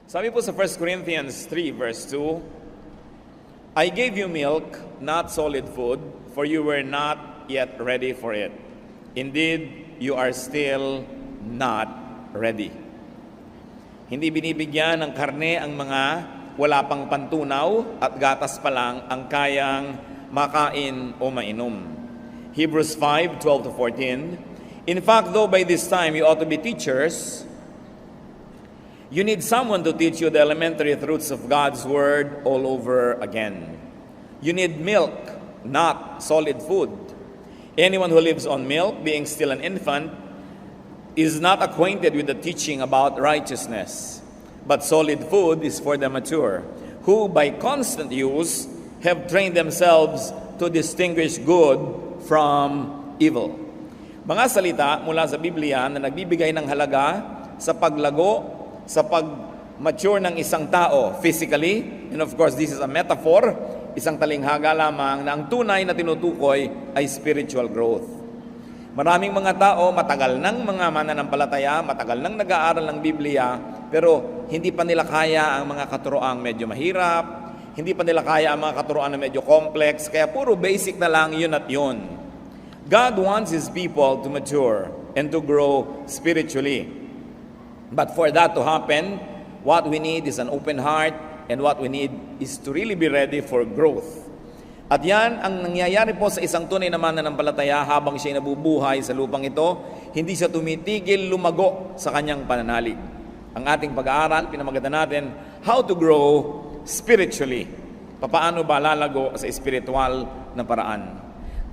Sabi po sa 1 Corinthians 3 verse 2, I gave you milk, not solid food, for you were not yet ready for it. Indeed, you are still not ready. Hindi binibigyan ng karne ang mga wala pang pantunaw at gatas pa lang ang kayang makain o mainom. Hebrews 5:12-14. In fact, though by this time you ought to be teachers, you need someone to teach you the elementary truths of God's Word all over again. You need milk, not solid food. Anyone who lives on milk, being still an infant, is not acquainted with the teaching about righteousness. But solid food is for the mature, who by constant use have trained themselves to distinguish good from evil. Mga salita mula sa Biblia na nagbibigay ng halaga sa paglago, sa pag-mature ng isang tao physically, and of course this is a metaphor, isang talinghaga lamang na ang tunay na tinutukoy ay spiritual growth. Maraming mga tao, matagal ng mga mananampalataya, matagal nang nag-aaral ng Biblia, pero hindi pa nila kaya ang mga katuroang medyo mahirap, hindi pa nila kaya ang mga katuroan na medyo complex, kaya puro basic na lang yun at yun. God wants His people to mature and to grow spiritually. But for that to happen, what we need is an open heart, and what we need is to really be ready for growth. At yan ang nangyayari po sa isang tunay na mananampalataya habang siya nabubuhay sa lupang ito, hindi siya tumitigil lumago sa kanyang pananalig. Ang ating pag-aaral, pinamagatan natin, how to grow spiritually. Paano ba lalago sa spiritual na paraan?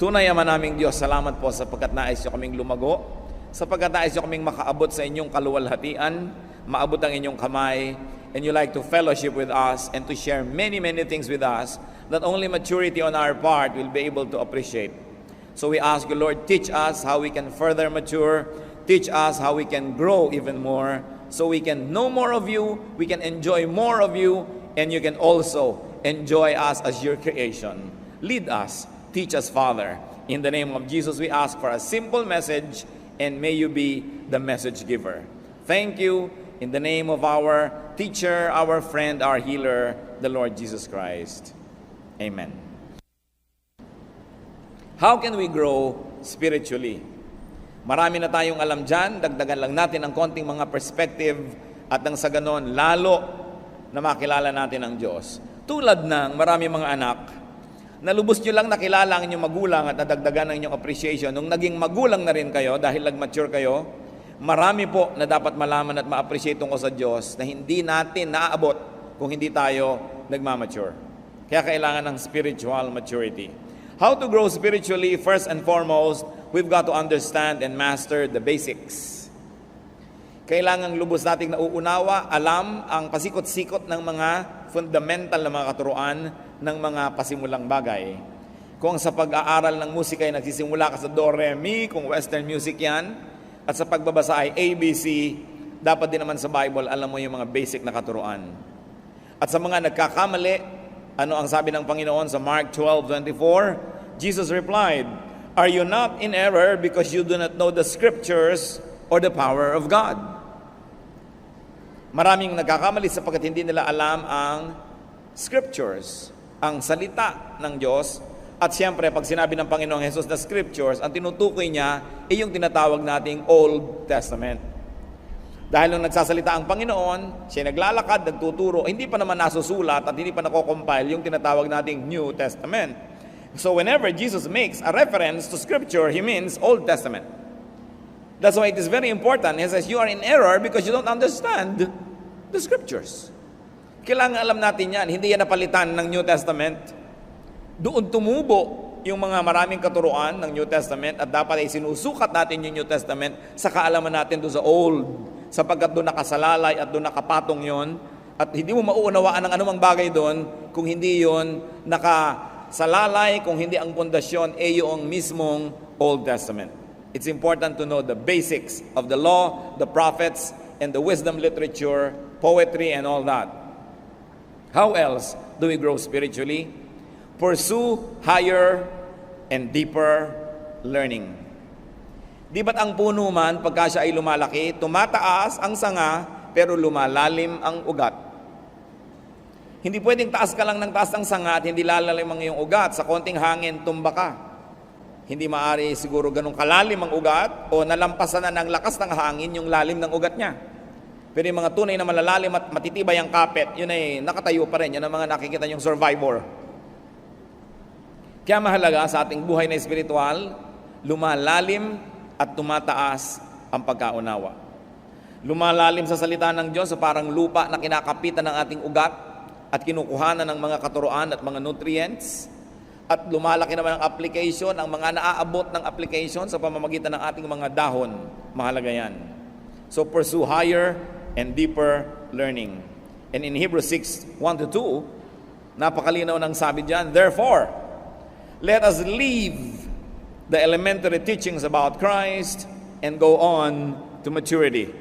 Tunay Ama naming Diyos, salamat po sapagkat nais niyo kaming lumago, sapagkat nais niyo kaming makaabot sa inyong kaluwalhatian, maabot ang inyong kamay, and you like to fellowship with us and to share many things with us that only maturity on our part will be able to appreciate. So we ask you, Lord, teach us how we can further mature, teach us how we can grow even more, so we can know more of you, we can enjoy more of you, and you can also enjoy us as your creation. Lead us, teach us, Father. In the name of Jesus, we ask for a simple message, and may you be the message giver. Thank you. In the name of our teacher, our friend, our healer, the Lord Jesus Christ. Amen. How can we grow spiritually? Marami na tayong alam dyan, dagdagan lang natin ang konting mga perspective at nang sa ganon, lalo na makilala natin ang Diyos. Tulad ng marami mga anak, nalubos nyo lang nakilala ang inyong magulang at nadagdagan ang inyong appreciation. Nung naging magulang na rin kayo, dahil nag-mature kayo, marami po na dapat malaman at ma-appreciate tungkol sa Diyos na hindi natin naaabot kung hindi tayo nagmamature. Kaya kailangan ng spiritual maturity. How to grow spiritually? First and foremost, we've got to understand and master the basics. Kailangan lubos nating nauunawa, alam ang pasikot-sikot ng mga fundamental na mga katuruan ng mga pasimulang bagay. Kung sa pag-aaral ng musika ay nagsisimula ka sa do, re, mi, kung western music yan, at sa pagbabasa ay ABC, dapat din naman sa Bible, alam mo yung mga basic na katuruan. At sa mga nagkakamali, ano ang sabi ng Panginoon sa Mark 12:24? Jesus replied, are you not in error because you do not know the scriptures or the power of God? Maraming nagkakamali sapagkat hindi nila alam ang scriptures, ang salita ng Diyos. At siyempre, pag sinabi ng Panginoong Jesus na scriptures, ang tinutukoy niya ay yung tinatawag nating Old Testament. Dahil nung nagsasalita ang Panginoon, siya naglalakad, nagtuturo, hindi pa naman nasusulat at hindi pa nako-compile yung tinatawag nating New Testament. So whenever Jesus makes a reference to scripture, He means Old Testament. That's why it is very important. He says, you are in error because you don't understand the scriptures. Kailangan alam natin yan. Hindi yan napalitan ng New Testament. Doon tumubo yung mga maraming katuruan ng New Testament at dapat ay sinusukat natin yung New Testament sa kaalaman natin doon sa Old, sapagkat doon nakasalalay at doon nakapatong yon at hindi mo mauunawaan ang anumang bagay doon kung hindi yon nakasalalay, kung hindi ang pundasyon ay yung mismong Old Testament. It's important to know the basics of the law, the prophets, and the wisdom literature, poetry, and all that. How else do we grow spiritually? Pursue higher and deeper learning. Di ba't ang puno man, pagka siya ay lumalaki, tumataas ang sanga, pero lumalalim ang ugat. Hindi pwedeng taas ka lang ng taas ng sanga at hindi lalalim ang iyong ugat. Sa konting hangin, tumba ka. Hindi maaari siguro ganun kalalim ang ugat o nalampasan na ng lakas ng hangin yung lalim ng ugat niya. Pero yung mga tunay na malalalim at matitibay ang kapit, yun ay nakatayo pa rin. Yun ang mga nakikita yung survivor. Kaya mahalaga sa ating buhay na espiritual, lumalalim at tumataas ang pagkaunawa. Lumalalim sa salita ng Diyos, so parang lupa na kinakapitan ng ating ugat at kinukuhanan ng mga katuruan at mga nutrients. At lumalaki naman ang application, ang mga naaabot ng application sa pamamagitan ng ating mga dahon. Mahalaga yan. So pursue higher and deeper learning. And in Hebrews 6:1-2, napakalinaw ng sabi diyan, therefore, let us leave the elementary teachings about Christ and go on to maturity.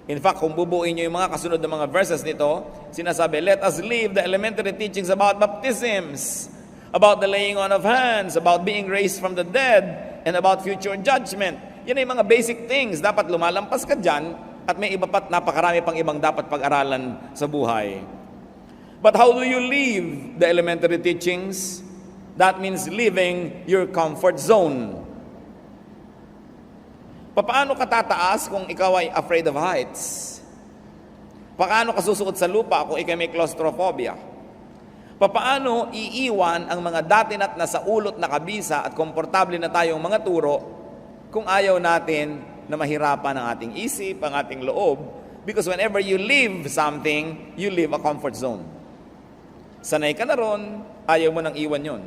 In fact, kung bubuin nyo yung mga kasunod na mga verses nito, sinasabi, let us leave the elementary teachings about baptisms, about the laying on of hands, about being raised from the dead, and about future judgment. Yan ay mga basic things. Dapat lumalampas ka dyan, at may iba pa't napakarami pang ibang dapat pag-aralan sa buhay. But how do you leave the elementary teachings? That means leaving your comfort zone. Paano ka tataas kung ikaw ay afraid of heights? Paano ka susuot sa lupa kung ikaw may claustrophobia? Paano iiwan ang mga dati na't nasa ulot na kabisa at komportable na tayong mga turo kung ayaw natin na mahirapan ang ating isip, ang ating loob? Because whenever you leave something, you leave a comfort zone. Sanay ka na ron, ayaw mo nang iwan yun.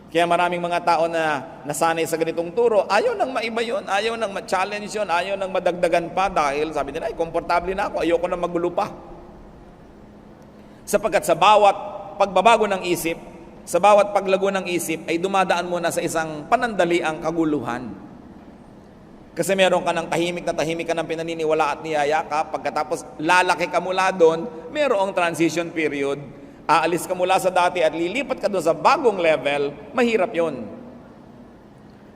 Kaya maraming mga tao na nasanay sa ganitong turo, ayaw nang maiba yun, ayaw nang ma-challenge yun, ayaw nang madagdagan pa dahil sabi nila, ay, komportable na ako, ayoko nang magulo pa. Sapagkat sa bawat pagbabago ng isip, sa bawat paglago ng isip, ay dumadaan muna sa isang panandaliang kaguluhan. Kasi meron ka ng tahimik ka ng pinaniniwala at niyayakap, pagkatapos lalaki ka mula doon, merong transition period. Aalis ka mula sa dati at lilipat ka doon sa bagong level, mahirap yon.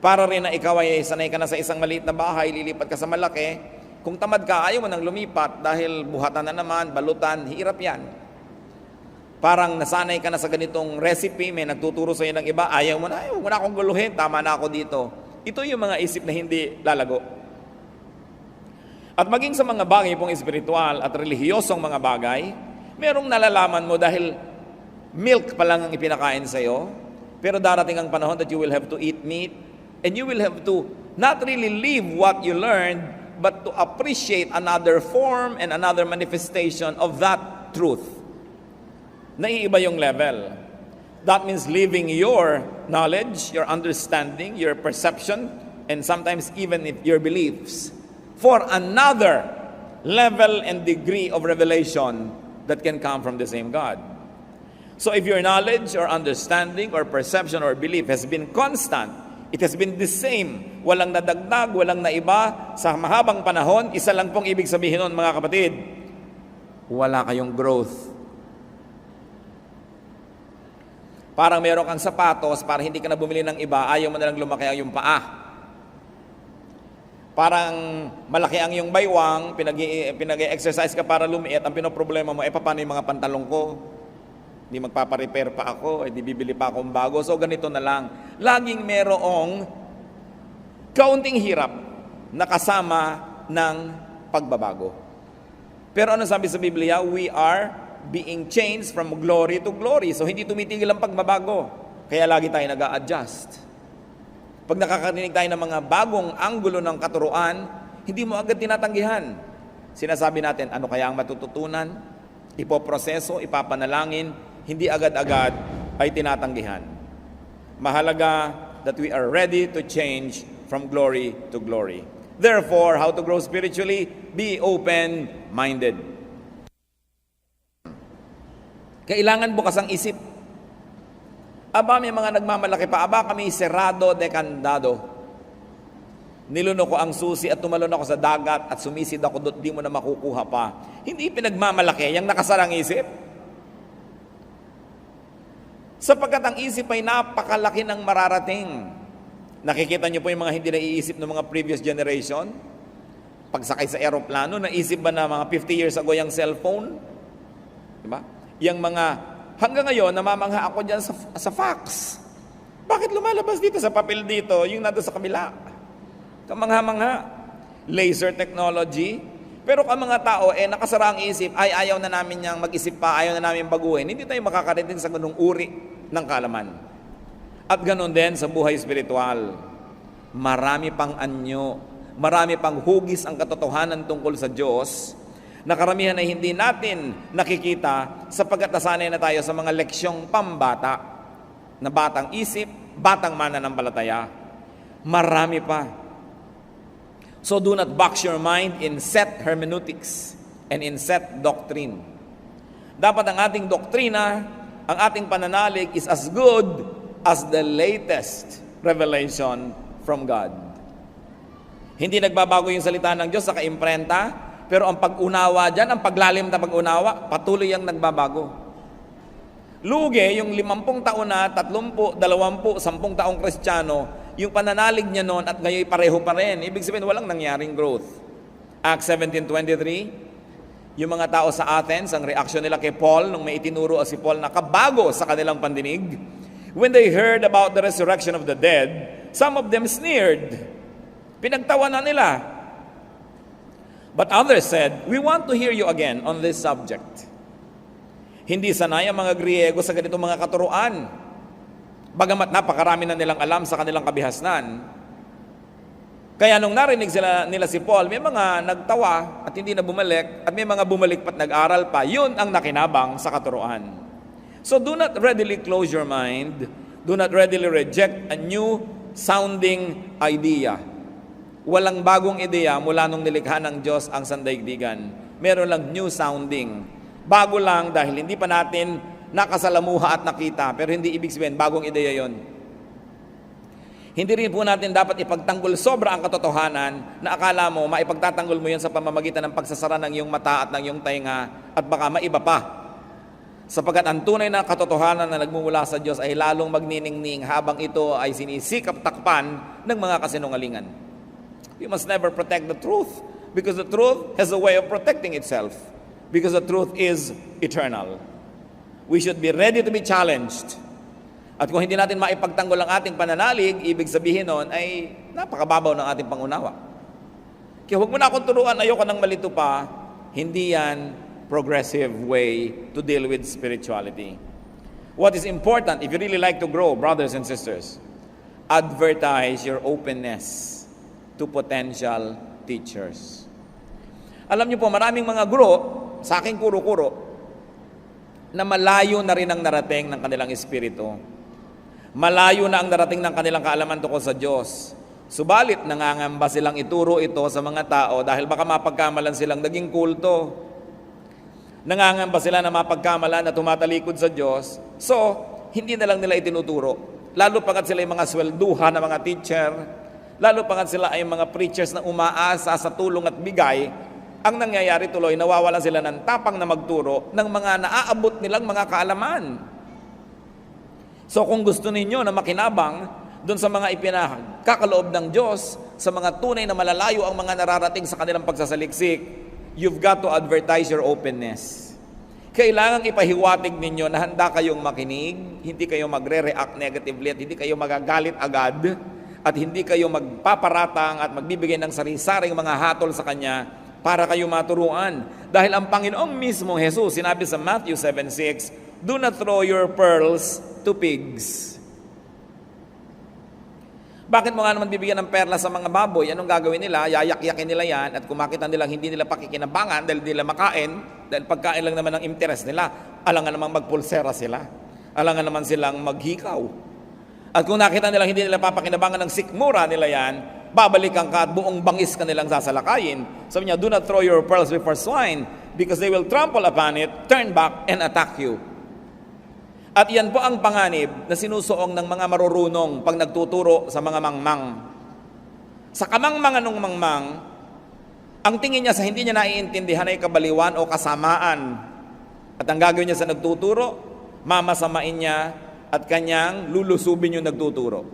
Para rin na ikaw ay sanay ka na sa isang maliit na bahay, lilipat ka sa malaki, kung tamad ka, ayaw mo nang lumipat dahil buhatan na naman, balutan, hirap yan. Parang nasanay ka na sa ganitong recipe, may nagtuturo sa iyo ng iba, ayaw mo na akong guluhin, tama na ako dito. Ito yung mga isip na hindi lalago. At maging sa mga bagay pong espiritual at relihiyosong mga bagay, merong nalalaman mo dahil milk pa lang ang ipinakain sa iyo, pero darating ang panahon that you will have to eat meat and you will have to not really live what you learned, but to appreciate another form and another manifestation of that truth. Naiiba yung level. That means leaving your knowledge, your understanding, your perception, and sometimes even your beliefs for another level and degree of revelation that can come from the same God. So if your knowledge or understanding or perception or belief has been constant, it has been the same, walang nadagdag, walang naiba, sa mahabang panahon, isa lang pong ibig sabihin nun, mga kapatid, wala kayong growth. Parang meron kang sapatos, para hindi ka na bumili ng iba, ayaw mo na lang lumaki ang yung paa. Parang malaki ang iyong baywang, pinag-exercise ka para lumiit, ang pinoproblema mo, paano yung mga pantalong ko? Hindi magpaparepair pa ako, di bibili pa akong bago. So ganito na lang. Laging merong kaunting hirap na kasama ng pagbabago. Pero ano sabi sa Biblia? We are being changed from glory to glory. So hindi tumitigil ang pagbabago. Kaya lagi tayo nag-a-adjust. Pag nakakarinig tayo ng mga bagong anggulo ng katuruan, hindi mo agad tinatanggihan. Sinasabi natin, ano kaya ang matututunan? Ipoproseso, ipapanalangin, hindi agad-agad ay tinatanggihan. Mahalaga that we are ready to change from glory to glory. Therefore, how to grow spiritually? Be open-minded. Kailangan bukas ang isip. Aba, may mga nagmamalaki pa. Aba, kami serado de candado. Niluno ko ang susi at tumalon ako sa dagat at sumisid ako doon, di mo na makukuha pa. Hindi pinagmamalaki, yung nakasarang isip. Sapagkat ang isip ay napakalaki ng mararating. Nakikita niyo po yung mga hindi naiisip ng mga previous generation? Pagsakay sa eroplano, naisip ba na mga 50 years ago yung cellphone? Diba? Yung mga, hanggang ngayon, namamangha ako dyan sa fax. Bakit lumalabas dito sa papel dito, yung nado sa kabila? Kamangha-mangha. Laser technology. Pero ang mga tao, nakasara ang isip, ay ayaw na namin niyang mag-isip pa, ayaw na namin baguhin. Hindi tayo makakarating sa ganung uri ng kaalaman. At ganon din sa buhay spiritual. Marami pang anyo, marami pang hugis ang katotohanan tungkol sa Diyos na karamihan ay hindi natin nakikita sapagkat nasanay na tayo sa mga leksyong pambata na batang isip, batang mananampalataya. Marami pa. So do not box your mind in set hermeneutics and in set doctrine. Dapat ang ating doktrina, ang ating pananalig is as good as the latest revelation from God. Hindi nagbabago yung salita ng Diyos sa kaimprenta, pero ang pag-unawa dyan, ang paglalim na pag-unawa, patuloy ang nagbabago. Lugi, yung 50 taon na, 30, 20, 10 taong Kristiyano, yung pananalig niya noon at ngayon pareho pa rin. Ibig sabihin, walang nangyaring growth. Acts 17:23, yung mga tao sa Athens, ang reaksyon nila kay Paul, nung may itinuro si Paul na kabago sa kanilang pandinig, when they heard about the resurrection of the dead, some of them sneered. Pinagtawanan nila. But others said, we want to hear you again on this subject. Hindi sanay ang mga Griego sa ganitong mga katuruan. Bagamat napakarami na nilang alam sa kanilang kabihasnan. Kaya nung narinig nila si Paul, may mga nagtawa at hindi na bumalik, at may mga bumalik pat nag-aral pa. Yun ang nakinabang sa katuruan. So do not readily close your mind. Do not readily reject a new sounding idea. Walang bagong ideya mula nung nilikha ng Diyos ang sandaigdigan. Meron lang new sounding. Bago lang dahil hindi pa natin nakasalamuha at nakita, pero hindi ibig sabihin bagong ideya yon. Hindi rin po natin dapat ipagtanggol sobra ang katotohanan na akala mo maipagtatanggol mo yan sa pamamagitan ng pagsasara ng iyong mata at ng iyong tainga at baka maiba pa. Sapagkat ang tunay na katotohanan na nagmumula sa Diyos ay lalong magniningning habang ito ay sinisikap takpan ng mga kasinungalingan. We must never protect the truth because the truth has a way of protecting itself because the truth is eternal. We should be ready to be challenged. At kung hindi natin maipagtanggol ang ating pananalig, ibig sabihin nun ay napakababaw ng ating pangunawa. Kaya huwag mo na akong turuan, ayoko nang malito pa. Hindi yan progressive way to deal with spirituality. What is important, if you really like to grow, brothers and sisters, advertise your openness to potential teachers. Alam niyo po, maraming mga guro, sa aking kuro-kuro, na malayo na rin ang narating ng kanilang espiritu. Malayo na ang narating ng kanilang kaalaman tungkol sa Diyos. Subalit, nangangamba silang ituro ito sa mga tao dahil baka mapagkamalan silang naging kulto. Nangangamba sila na mapagkamalan na tumatalikod sa Diyos. So, hindi na lang nila itinuturo. Lalo pagat sila ay mga swelduhan na mga teacher, lalo pagat sila ay mga preachers na umaasa sa tulong at bigay. Ang nangyayari tuloy, nawawalan sila ng tapang na magturo ng mga naaabot nilang mga kaalaman. So kung gusto ninyo na makinabang doon sa mga ipinakakaloob ng Diyos, sa mga tunay na malalayo ang mga nararating sa kanilang pagsasaliksik, you've got to advertise your openness. Kailangang ipahiwatig ninyo na handa kayong makinig, hindi kayo magre-react negatively at hindi kayo magagalit agad at hindi kayo magpaparatang at magbibigay ng sari-saring mga hatol sa Kanya para kayo maturuan. Dahil ang Panginoong mismo Jesus, sinabi sa Matthew 7:6, do not throw your pearls to pigs. Bakit mo nga naman bibigyan ng perla sa mga baboy? Anong gagawin nila? Yayak-yakin nila yan at kung makita nilang hindi nila pakikinabangan dahil nila makain, dahil pagkain lang naman ang interest nila, alangan namang magpulsera sila. Alangan naman silang maghikaw. At kung nakita nilang hindi nila papakinabangan ng sikmura nila yan, babalikan ka at buong bangis ka nilang sasalakayin. Sabi niya, do not throw your pearls before swine because they will trample upon it, turn back, and attack you. At yan po ang panganib na sinusuong ng mga marurunong pag nagtuturo sa mga mangmang. Sa kamangmangan ng mangmang, ang tingin niya sa hindi niya naiintindihan ay kabaliwan o kasamaan. At ang gagawin niya sa nagtuturo, mamasamain niya at kanyang lulusubin yung nagtuturo.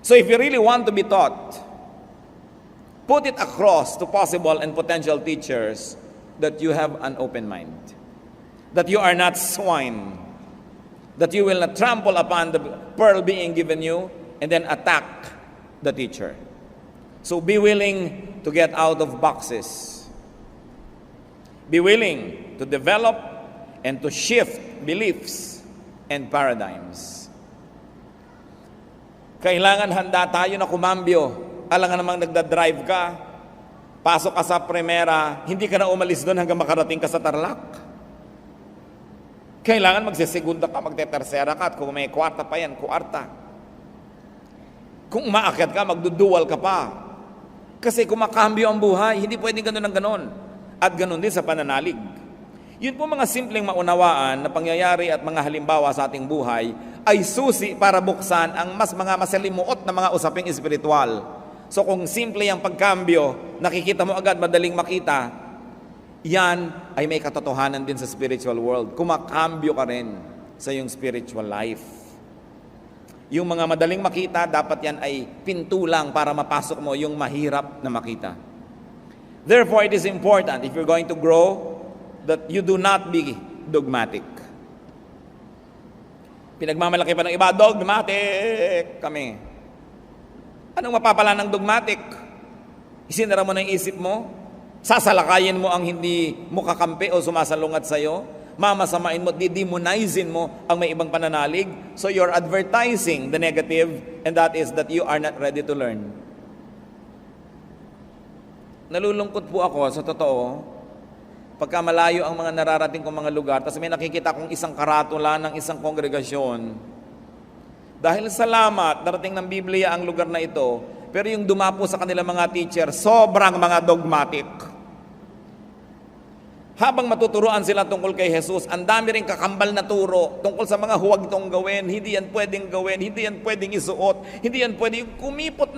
So if you really want to be taught, Put it across to possible and potential teachers that you have an open mind, that you are not swine, that you will not trample upon the pearl being given you and then attack the teacher. So be willing to get out of boxes. Be willing to develop and to shift beliefs and paradigms. Kailangan handa tayo na kumambyo. Alam namang nagdadrive ka, pasok ka sa Primera, hindi ka na umalis doon hanggang makarating ka sa Tarlac. Kailangan magsisegunda ka, magtetersera ka, at kung may kwarta pa yan, kwarta. Kung umaakyat ka, magdudual ka pa. Kasi kumakambyo ang buhay, hindi pwedeng ganun ang ganun. At ganun din sa pananalig. Yun po mga simpleng maunawaan na pangyayari at mga halimbawa sa ating buhay ay susi para buksan ang mga masalimuot na mga usaping espiritual. So kung simple ang pagkambyo, nakikita mo agad, madaling makita, yan ay may katotohanan din sa spiritual world. Kumakambyo ka rin sa iyong spiritual life. Yung mga madaling makita, dapat yan ay pintulang para mapasok mo yung mahirap na makita. Therefore, it is important, if you're going to grow, that you do not be dogmatic. Pinagmamalaki pa ng iba, dogmatic kami. Anong mapapala ng dogmatic? Isinara mo na yung isip mo? Sasalakayin mo ang hindi mo kakampi o sumasalungat sa'yo? Mamasamain mo, didemonizin mo ang may ibang pananalig? So you're advertising the negative, and that is that you are not ready to learn. Nalulungkot po ako, sa totoo, pagka malayo ang mga nararating kong mga lugar, tapos may nakikita kong isang karatula ng isang kongregasyon. Dahil salamat, darating ng Biblia ang lugar na ito, pero yung dumapo sa kanila mga teacher, sobrang mga dogmatic. Habang matuturuan sila tungkol kay Jesus, ang dami rin kakambal na turo tungkol sa mga huwag itong gawin, hindi yan pwedeng gawin, hindi yan pwedeng isuot, hindi yan pwedeng kumipot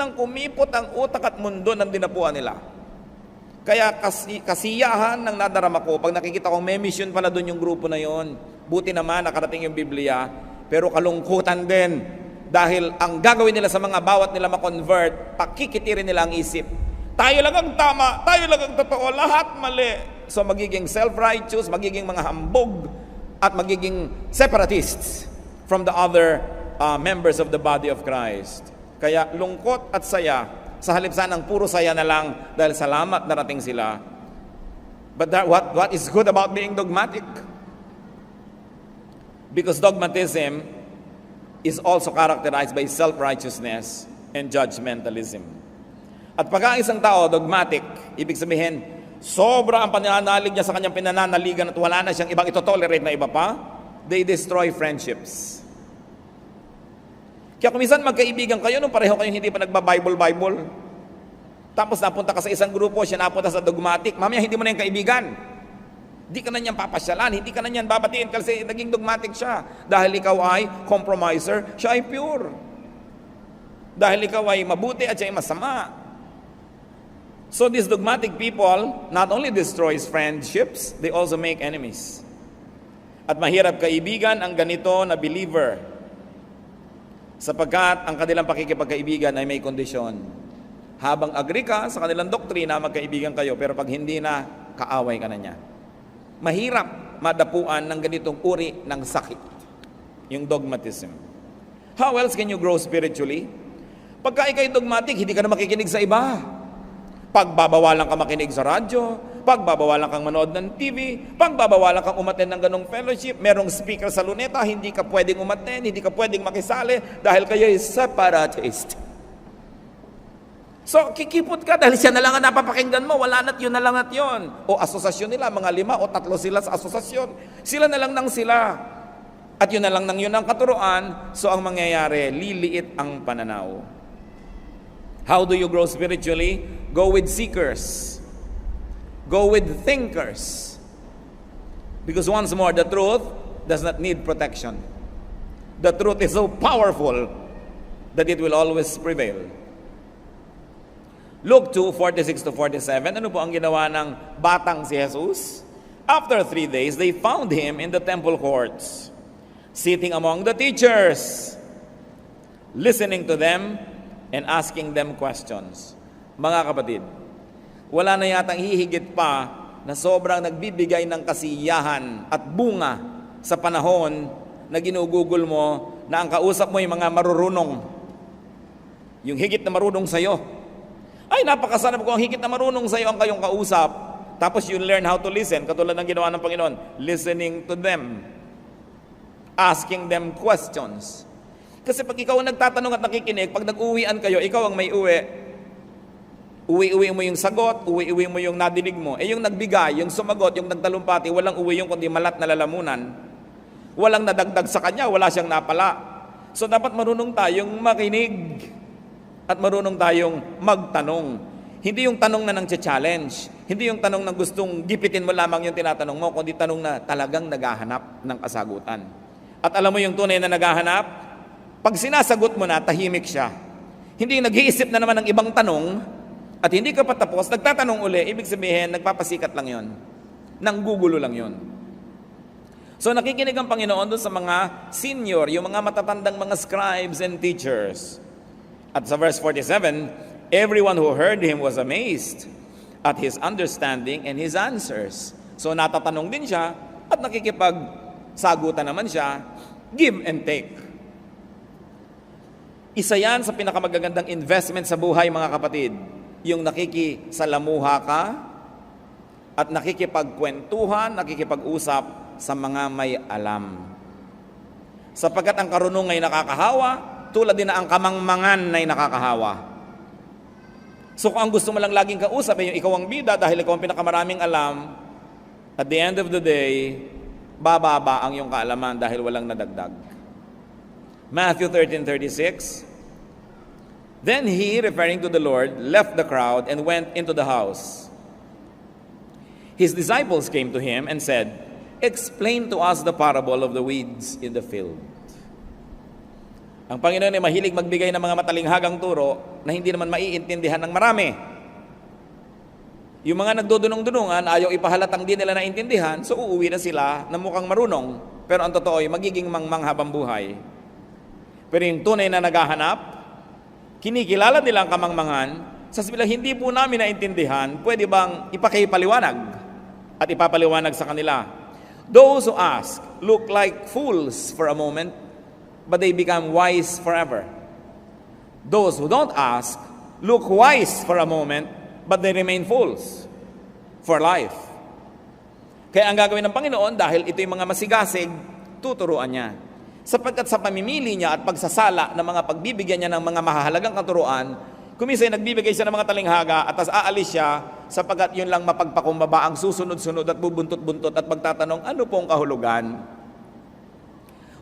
ang utak at mundo ng dinapuan nila. Kaya kasiyahan ng nadarama ko, pag nakikita kong may mission pala doon yung grupo na yon, buti naman nakarating yung Biblia, pero kalungkutan din dahil ang gagawin nila sa mga bawat nila ma-convert, pakikitirin nila ang isip. Tayo lang ang tama, tayo lang ang totoo, lahat mali. So magiging self-righteous, magiging mga hambog, at magiging separatists from the other members of the body of Christ. Kaya lungkot at saya, sa halip sanang puro saya na lang dahil salamat narating sila. But what is good about being dogmatic? Because dogmatism is also characterized by self-righteousness and judgmentalism. At pagka isang tao dogmatic, ibig sabihin, sobra ang pananalig niya sa kanyang pinananaligan at wala na siyang ibang ito-tolerate na iba pa, they destroy friendships. Kaya kung minsan magkaibigan kayo, nung pareho kayong hindi pa nagba-Bible, tapos napunta ka sa isang grupo, siya napunta sa dogmatic, mamaya hindi mo na yung kaibigan. Hindi ka na niyan papasyalan, hindi ka na niyan babatiin kasi naging dogmatic siya. Dahil ikaw ay compromiser, siya ay pure. Dahil ikaw ay mabuti at siya ay masama. So these dogmatic people not only destroys friendships, they also make enemies. At mahirap kaibigan ang ganito na believer, sapagkat ang kanilang pakikipagkaibigan ay may kondisyon. Habang agree ka sa kanilang doktrina, magkaibigan kayo, pero pag hindi na, kaaway ka na niya. Mahirap madapuan ng ganitong uri ng sakit, yung dogmatism. How else can you grow spiritually? Pagka ikay dogmatic, hindi ka na makikinig sa iba. Pagbabawalan ka makinig sa radyo, pagbabawalan kang manood ng TV, pagbabawalan kang umattend ng ganong fellowship, merong speaker sa luneta, hindi ka pwedeng umattend, hindi ka pwedeng makisali dahil kayo ay separatist. So, kikipot ka dahil siya na lang ang napapakinggan mo, wala na't yun na lang at yun. O asosasyon nila, mga 5 o 3 sila sa asosasyon. Sila na lang nang sila. At yun na lang nang yun ang katuruan, so ang mangyayari, liliit ang pananaw. How do you grow spiritually? Go with seekers. Go with thinkers. Because once more, the truth does not need protection. The truth is so powerful that it will always prevail. Luke 2:46-47, ano po ang ginawa ng batang si Jesus? After 3 days, they found him in the temple courts, sitting among the teachers, listening to them and asking them questions. Mga kapatid, wala na yatang hihigit pa na sobrang nagbibigay ng kasiyahan at bunga sa panahon na ginugugol mo na ang kausap mo yung mga marurunong. Yung higit na marunong sa'yo. Ay, napakasanap ko ang higit na marunong sa'yo ang kayong kausap. Tapos you learn how to listen, katulad ng ginawa ng Panginoon. Listening to them. Asking them questions. Kasi pag ikaw ang nagtatanong at nakikinig, pag nag-uwian kayo, ikaw ang may uwi. Uwi-uwi mo yung sagot, uwi-uwi mo yung nadinig mo. Eh yung nagbigay, yung sumagot, yung nagtalumpati, walang uwi yung kundi malat na lalamunan. Walang nadagdag sa kanya, wala siyang napala. So dapat marunong tayong makinig at marunong tayong magtanong. Hindi yung tanong na nang challenge, hindi yung tanong na gustong gipitin mo lamang yung tinatanong mo, kundi tanong na talagang naghahanap ng kasagutan. At alam mo yung tunay na naghahanap? Pag sinasagot mo na, tahimik siya. Hindi nag-iisip na naman ng ibang tanong, at hindi ka patapos, nagtatanong uli, ibig sabihin, nagpapasikat lang yon. Nanggugulo lang yon. So nakikinig ang Panginoon doon sa mga senior, yung mga matatandang mga scribes and teachers. At sa verse 47, everyone who heard him was amazed at his understanding and his answers. So natatanong din siya at nakikipagsagutan naman siya, give and take. Isa yan sa pinakamagagandang investment sa buhay, mga kapatid. Yung nakikisalamuha ka at nakikipagkwentuhan, nakikipag-usap sa mga may alam. Sapagkat ang karunong ay nakakahawa, tulad din na ang kamangmangan ay nakakahawa. So kung ang gusto mo lang laging kausap ay yung ikaw ang bida dahil ikaw ang pinakamaraming alam, at the end of the day, bababa ang iyong kaalaman dahil walang nadagdag. Matthew 13:36, then he, referring to the Lord, left the crowd and went into the house. His disciples came to him and said, explain to us the parable of the weeds in the field. Ang Panginoon ay mahilig magbigay ng mga matalinghagang turo na hindi naman maiintindihan ng marami. Yung mga nagdudunong-dunungan, ayaw ipahalatang di nila naintindihan, so uuwi na sila na mukhang marunong, pero ang totoo ay magiging mangmang habang buhay. Pero yung tunay na naghahanap, kinikilala nila ang kamangmangan, sasabihin, hindi po namin naintindihan, pwede bang ipakipaliwanag at ipapaliwanag sa kanila? Those who ask look like fools for a moment, but they become wise forever. Those who don't ask look wise for a moment, but they remain fools for life. Kaya ang gagawin ng Panginoon, dahil ito yung mga masigasig, tuturuan niya. Sapagkat sa pamimili niya at pagsasala ng mga pagbibigyan niya ng mga mahahalagang katuruan, kumisay nagbibigay siya ng mga talinghaga at tas aalis siya sapagkat yun lang mapagpakumbaba ang susunod-sunod at bubuntot-buntot at magtatanong, ano pong kahulugan?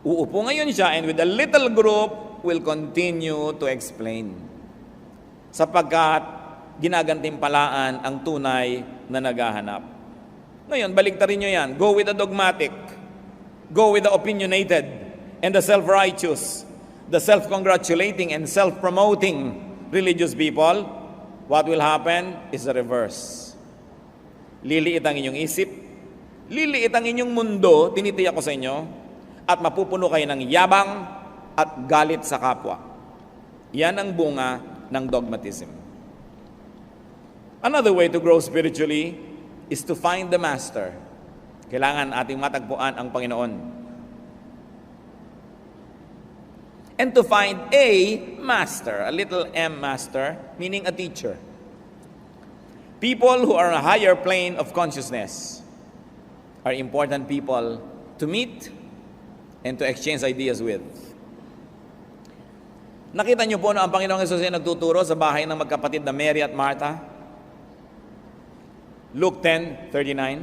Uupo ngayon siya and with a little group will continue to explain. Sapagkat ginagantimpalaan ang tunay na naghahanap. Ngayon, baligtarin nyo yan. Go with the dogmatic. Go with the opinionated. And the self-righteous, the self-congratulating and self-promoting religious people, what will happen is the reverse. Liliit ang inyong isip, liliit ang inyong mundo, tinitiyak ko sa inyo, at mapupuno kayo ng yabang at galit sa kapwa. Yan ang bunga ng dogmatism. Another way to grow spiritually is to find the Master. Kailangan ating matagpuan ang Panginoon. And to find a master, a little m master, meaning a teacher. People who are on a higher plane of consciousness are important people to meet and to exchange ideas with. Nakita niyo po na ang Panginoong Hesus ay nagtuturo sa bahay ng magkapatid na Mary at Martha? Luke 10:39.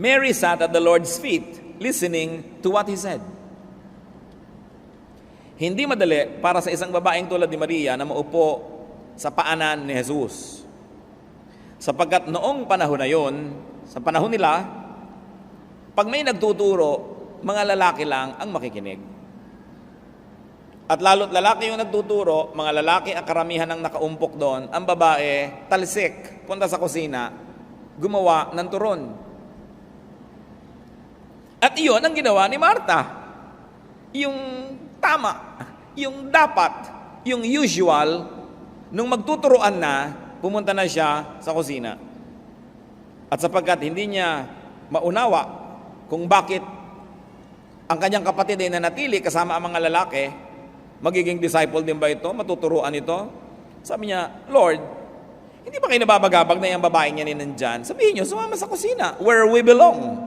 Mary sat at the Lord's feet, listening to what He said. Hindi madali para sa isang babaeng tulad ni Maria na maupo sa paanan ni Jesus. Sapagkat noong panahon na yon, sa panahon nila, pag may nagtuturo, mga lalaki lang ang makikinig. At lalo't lalaki yung nagtuturo, mga lalaki ang karamihan ng nakaumpok doon, ang babae, talsik, punta sa kusina, gumawa ng turon. At iyon ang ginawa ni Martha. Yung tama, yung dapat, yung usual, Nung magtuturuan na, pumunta na siya sa kusina. At sapagkat hindi niya maunawa kung bakit ang kanyang kapatid ay nanatili kasama ang mga lalaki, magiging disciple din ba ito? Matuturuan ito? Sabi niya, Lord, hindi ba kayo nababagabag na yung babaeng niya nandyan? Sabihin niyo, sumama sa kusina, where we belong.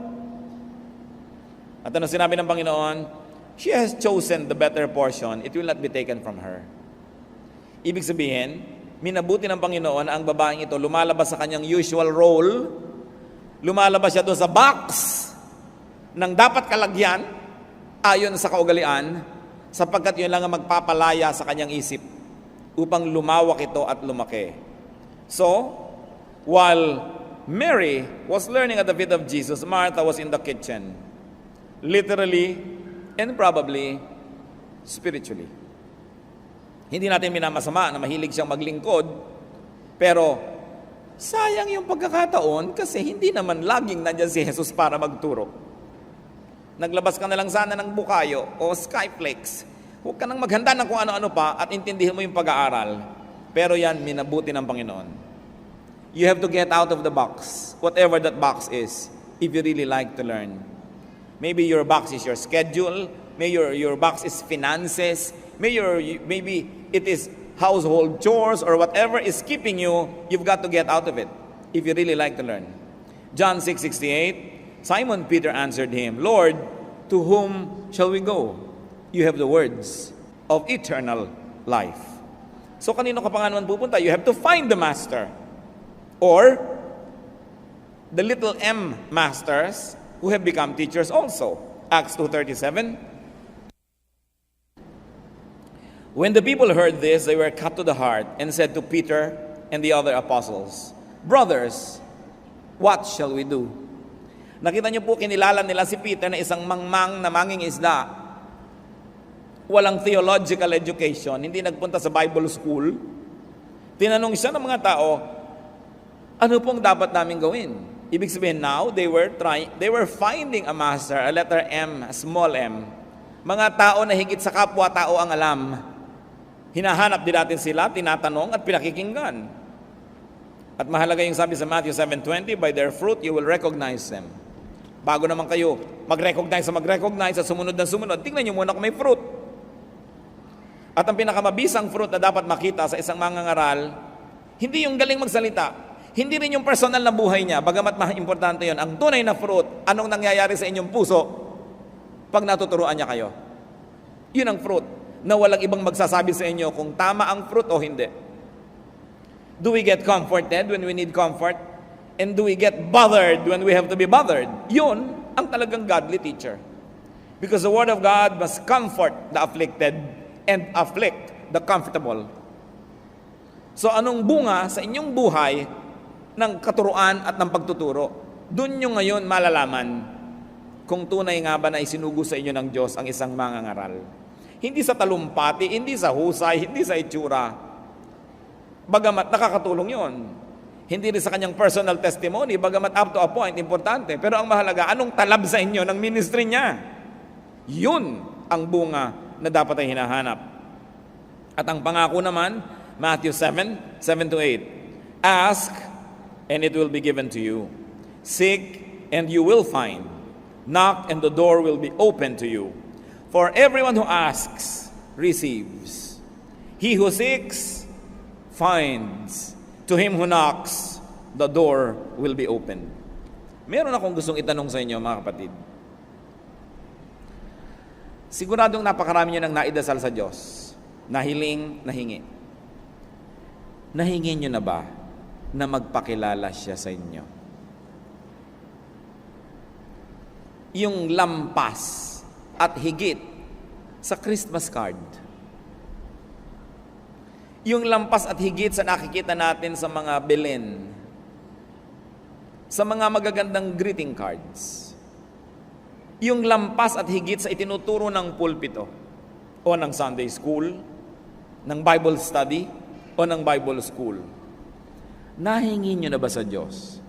At ano sinabi ng Panginoon? She has chosen the better portion, it will not be taken from her. Ibig sabihin, minabuti ng Panginoon ang babaeng ito, lumalabas sa kanyang usual role, lumalabas siya doon sa box ng dapat kalagyan ayon sa kaugalian, sapagkat yun lang ang magpapalaya sa kanyang isip upang lumawak ito at lumaki. So, while Mary was learning at the feet of Jesus, Martha was in the kitchen, literally and probably spiritually. Hindi natin minamasama na mahilig siyang maglingkod, pero sayang yung pagkakataon kasi hindi naman laging nandyan si Jesus para magturo. Naglabas ka na lang sana ng bukayo o skyflakes. Huwag ka nang maghanda ng kung ano-ano pa at intindihin mo yung pag-aaral. Pero yan, minabuti ng Panginoon. You have to get out of the box, whatever that box is, if you really like to learn. Maybe your box is your schedule, maybe your box is finances, maybe it is household chores or whatever is keeping you, you've got to get out of it if you really like to learn. John 6:68, Simon Peter answered him, Lord, to whom shall we go? You have the words of eternal life. So kanino ka pa nga naman pupunta? You have to find the master. Or the little M masters who have become teachers also. Acts 2:37. When the people heard this, they were cut to the heart and said to Peter and the other apostles, Brothers, what shall we do? Nakita niyo po, kinilala nila si Peter na isang mangmang na manging isda. Walang theological education, hindi nagpunta sa Bible school. Tinanong siya ng mga tao, ano pong dapat namin gawin? Ibig sabihin now, they were finding a master, a letter M, a small m. Mga tao na higit sa kapwa-tao ang alam. Hinahanap din natin sila, tinatanong at pinakikinggan. At mahalaga yung sabi sa Matthew 7:20, by their fruit you will recognize them. Bago naman kayo mag-recognize at sumunod na sumunod, tingnan nyo muna kung may fruit. At ang pinakamabisang fruit na dapat makita sa isang mangangaral, hindi yung galing magsalita, hindi rin yung personal na buhay niya, bagamat importante yon. Ang tunay na fruit, anong nangyayari sa inyong puso pag natuturuan niya kayo. Yun ang fruit, na walang ibang magsasabi sa inyo kung tama ang fruit o hindi. Do we get comforted when we need comfort? And do we get bothered when we have to be bothered? Yun ang talagang godly teacher. Because the Word of God must comfort the afflicted and afflict the comfortable. So anong bunga sa inyong buhay ng katuruan at ng pagtuturo? Doon nyo ngayon malalaman kung tunay nga ba na isinugo sa inyo ng Diyos ang isang mangangaral. Hindi sa talumpati, hindi sa husay, hindi sa itsura. Bagamat nakakatulong yon. Hindi rin sa kanyang personal testimony, bagamat up to a point, importante. Pero ang mahalaga, anong talab sa inyo ng ministry niya? Yun ang bunga na dapat ay hinahanap. At ang pangako naman, Matthew 7:7-8. Ask, and it will be given to you. Seek, and you will find. Knock, and the door will be open to you. For everyone who asks, receives. He who seeks, finds. To him who knocks, the door will be opened. Meron akong gustong itanong sa inyo, mga kapatid. Siguradong napakarami nyo nang naidasal sa Diyos. Nahiling, nahingi. Nahingi nyo na ba na magpakilala siya sa inyo? Yung lampas at higit sa Christmas card. Yung lampas at higit sa nakikita natin sa mga bilin. Sa mga magagandang greeting cards. Yung lampas at higit sa itinuturo ng pulpito o ng Sunday school, ng Bible study o ng Bible school. Nahingi nyo na ba sa Diyos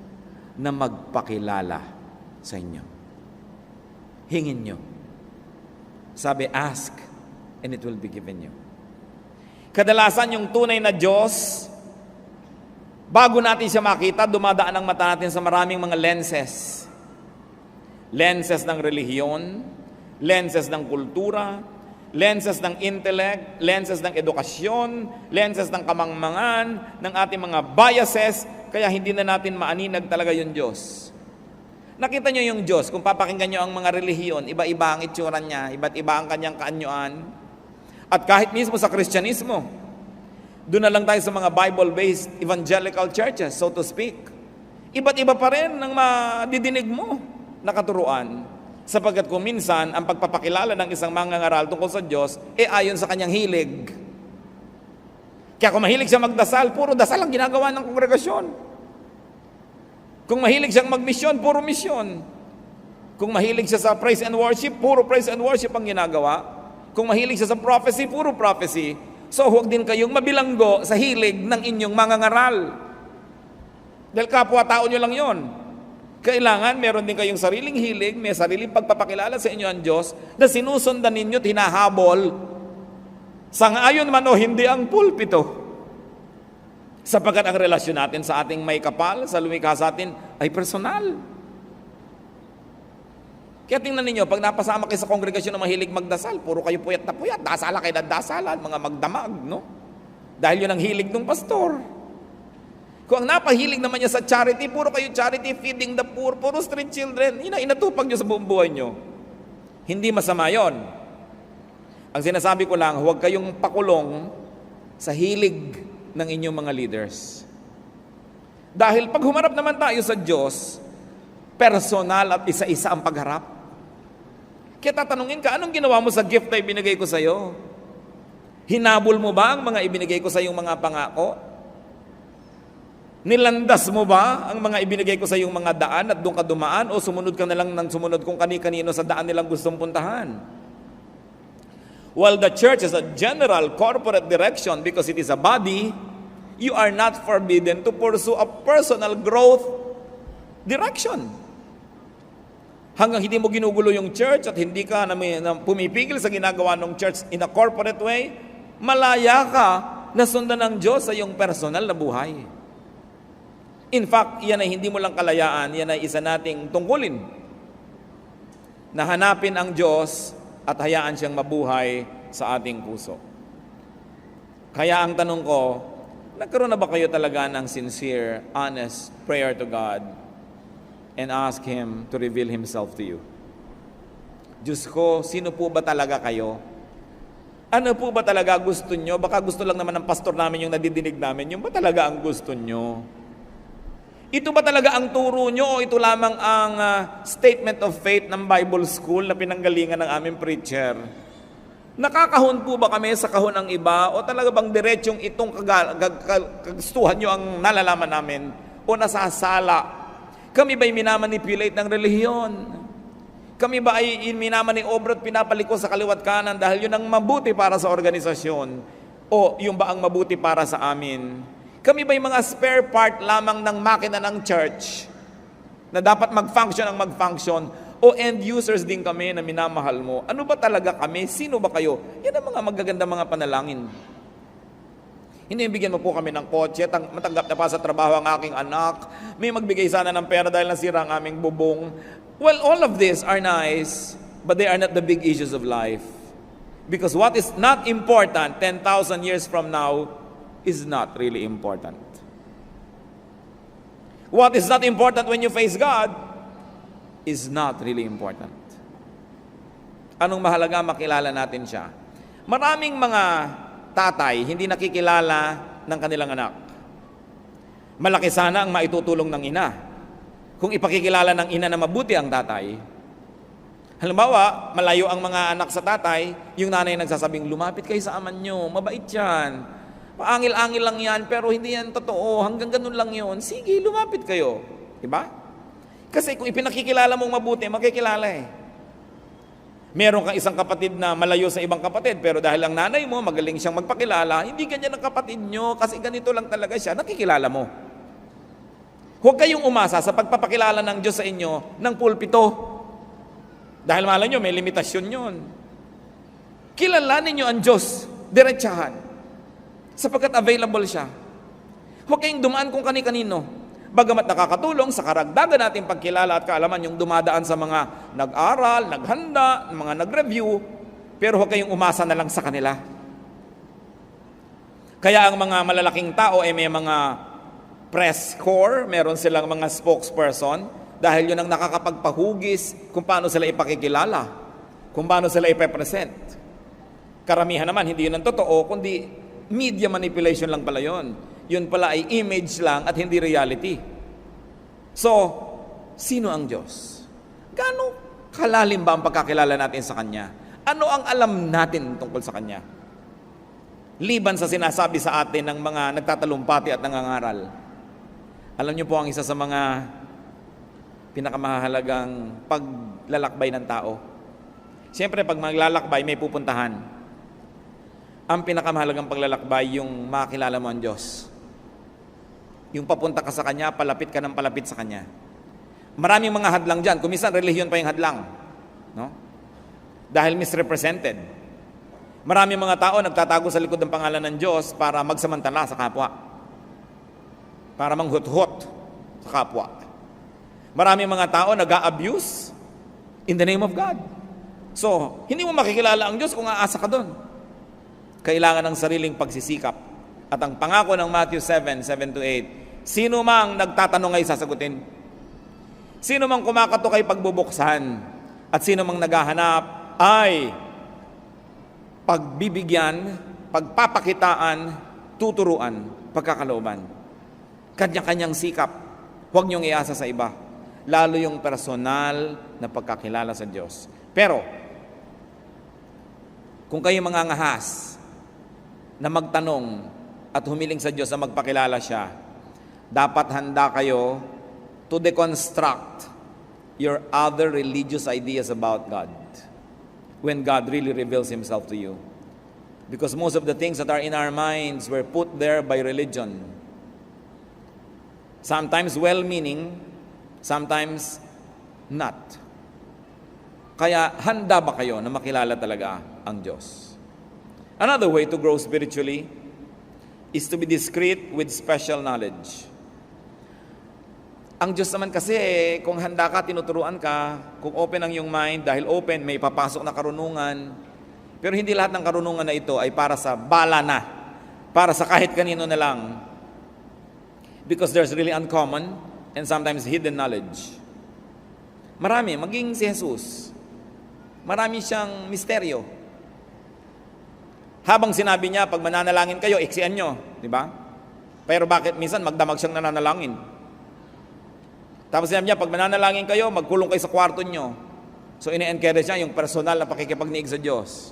na magpakilala sa inyo? Hingin nyo. Sabi, ask, and it will be given you. Kadalasan yung tunay na Diyos, bago natin siya makita, dumadaan ang mata natin sa maraming mga lenses. Lenses ng relihiyon, lenses ng kultura, lenses ng intellect, lenses ng edukasyon, lenses ng kamangmangan, ng ating mga biases, kaya hindi na natin maaninag talaga yung Diyos. Nakita nyo yung Diyos, kung papakinggan nyo ang mga relihiyon, iba-iba ang itsura niya, iba't iba ang kanyang kaanyuan. At kahit mismo sa Kristyanismo, doon na lang tayo sa mga Bible-based evangelical churches, so to speak. Iba't iba pa rin ang madidinig mo na katuruan. Sapagkat kung minsan, ang pagpapakilala ng isang mangangaral tungkol sa Diyos, ayon sa kanyang hilig. Kaya kung mahilig siya magdasal, puro dasal ang ginagawa ng kongregasyon. Kung mahilig siyang magmisyon, puro misyon. Kung mahilig siya sa praise and worship, puro praise and worship ang ginagawa. Kung mahilig siya sa prophecy, puro prophecy. So huwag din kayong mabilanggo sa hilig ng inyong mangangaral. Dahil kapwa-tao nyo lang yon. Kailangan meron din kayong sariling hilig, may sariling pagpapakilala sa inyo ang Diyos na sinusundan ninyo at hinahabol. Sangayon man o hindi ang pulpito. Sapagkat ang relasyon natin sa ating may kapal, sa lumikha sa atin, ay personal. Kaya tingnan ninyo, pag napasama kayo sa kongregasyon na mahilig magdasal, puro kayo puyat na puyat, dasala kayo na dasalan, mga magdamag, no? Dahil yun ang hilig ng pastor. Kung ang napahilig naman niya sa charity, puro kayo charity, feeding the poor, puro street children, inatupag niyo sa buong buhay niyo. Hindi masama yon. Ang sinasabi ko lang, huwag kayong pakulong sa hilig ng inyong mga leaders. Dahil pag humarap naman tayo sa Diyos, personal at isa-isa ang pagharap. Kaya tatanungin ka, anong ginawa mo sa gift na ibinigay ko sa iyo? Hinabol mo ba ang mga ibinigay ko sa iyong mga pangako? Nilandas mo ba ang mga ibinigay ko sa iyong mga daan at doon ka dumaan o sumunod ka na lang ng sumunod kung kani-kanino sa daan nilang gustong puntahan? While the church is a general corporate direction because it is a body, you are not forbidden to pursue a personal growth direction. Hanggang hindi mo ginugulo yung church at hindi ka pumipigil sa ginagawa ng church in a corporate way, malaya ka na sundan ng Diyos sa iyong personal na buhay. In fact, yan ay hindi mo lang kalayaan, yan ay isa nating tungkulin na hanapin ang Diyos at hayaan siyang mabuhay sa ating puso. Kaya ang tanong ko, nagkaroon na ba kayo talaga ng sincere, honest prayer to God and ask Him to reveal Himself to you? Diyos ko, sino po ba talaga kayo? Ano po ba talaga gusto nyo? Baka gusto lang naman ng pastor namin yung nadidinig namin. Yung ba talaga ang gusto nyo? Ito ba talaga ang turo nyo o ito lamang ang statement of faith ng Bible School na pinanggalingan ng aming preacher? Nakakahon po ba kami sa kahon ng iba o talaga bang diretsong itong kagustuhan nyo ang nalalaman namin o nasasala? Kami ba'y minamanipulate ng relihiyon? Kami ba ay minamaniobre at pinapaliko sa kaliwat kanan dahil yun ang mabuti para sa organisasyon o yung ba ang mabuti para sa amin? Kami ba'y mga spare part lamang ng makina ng church na dapat mag-function ang mag-function o end users din kami na minamahal mo? Ano ba talaga kami? Sino ba kayo? Yan ang mga magaganda mga panalangin. Hindi bigyan mo po kami ng kotse, matanggap na pa sa trabaho ang aking anak, may magbigay sana ng pera dahil nasira ang aming bubong. Well, all of these are nice, but they are not the big issues of life. Because what is not important 10,000 years from now is not really important. What is not important when you face God is not really important. Anong mahalaga? Makilala natin siya. Maraming mga tatay hindi nakikilala ng kanilang anak. Malaki sana ang maitutulong ng ina kung ipakikilala ng ina na mabuti ang tatay. Halimbawa, malayo ang mga anak sa tatay, yung nanay nagsasabing, lumapit kayo sa aman nyo, mabait yan. Paangil-angil lang yan, pero hindi yan totoo. Hanggang ganun lang yun. Sige, lumapit kayo. Diba? Kasi kung ipinakikilala mong mabuti, makikilala eh. Meron kang isang kapatid na malayo sa ibang kapatid, pero dahil ang nanay mo, magaling siyang magpakilala, hindi ganyan ang kapatid nyo, kasi ganito lang talaga siya, nakikilala mo. Huwag kayong umasa sa pagpapakilala ng Diyos sa inyo ng pulpito. Dahil malay nyo, may limitasyon yun. Kilalanin nyo ang Diyos, diretsahan. sapagkat available siya. Huwag kayong dumaan kung kani-kanino. Bagamat nakakatulong sa karagdagan nating pagkilala at kaalaman yung dumadaan sa mga nag-aral, naghanda, mga nag-review, pero huwag kayong umasa na lang sa kanila. Kaya ang mga malalaking tao ay may mga press corps, meron silang mga spokesperson, dahil yun ang nakakapagpahugis kung paano sila ipakikilala, kung paano sila ipepresent. Karamihan naman, hindi yun ang totoo, kundi media manipulation lang pala yun. Yun pala ay image lang at hindi reality. So, sino ang Diyos? Gaano kalalim ba ang pagkakilala natin sa Kanya? Ano ang alam natin tungkol sa Kanya? Liban sa sinasabi sa atin ng mga nagtatalumpati at nangangaral. Alam niyo po ang isa sa mga pinakamahalagang paglalakbay ng tao. Siyempre, pag maglalakbay, may pupuntahan. Ang pinakamahalagang paglalakbay, yung makilala mo ang Diyos. Yung papunta ka sa Kanya, palapit ka ng palapit sa Kanya. Maraming mga hadlang dyan. Kumisan, relihiyon pa yung hadlang. No? Dahil misrepresented. Maraming mga tao nagtatago sa likod ng pangalan ng Diyos para magsamantala sa kapwa. Para manghut-hut sa kapwa. Maraming mga tao nag-a-abuse in the name of God. So, hindi mo makikilala ang Diyos kung aasa ka doon. Kailangan ng sariling pagsisikap. At ang pangako ng Matthew 7:7-8, sino mang nagtatanong ay sasagutin. Sino mang kumakatok ay pagbubuksan. At sino mang naghahanap ay pagbibigyan, pagpapakitaan, tuturuan, pagkakalooban. Kanya-kanyang sikap. Huwag niyong iasa sa iba. Lalo yung personal na pagkakilala sa Diyos. Pero, kung kayo mangangahas na magtanong at humiling sa Diyos na magpakilala siya, dapat handa kayo to deconstruct your other religious ideas about God when God really reveals Himself to you. Because most of the things that are in our minds were put there by religion. Sometimes well-meaning, sometimes not. Kaya handa ba kayo na makilala talaga ang Diyos? Another way to grow spiritually is to be discreet with special knowledge. Ang Diyos naman kasi, kung handa ka, tinuturuan ka, kung open ang iyong mind, dahil open, may papasok na karunungan. Pero hindi lahat ng karunungan na ito ay para sa bala na, para sa kahit kanino na lang. Because there's really uncommon and sometimes hidden knowledge. Marami, maging si Jesus. Marami siyang misteryo. Habang sinabi niya, pag mananalangin kayo, iksian nyo. Di ba? Pero bakit minsan magdamag siyang nananalangin? Tapos sinabi niya, pag mananalangin kayo, magkulong kayo sa kwarto nyo. So ine-encourage niya yung personal na pakikipagniig sa Diyos.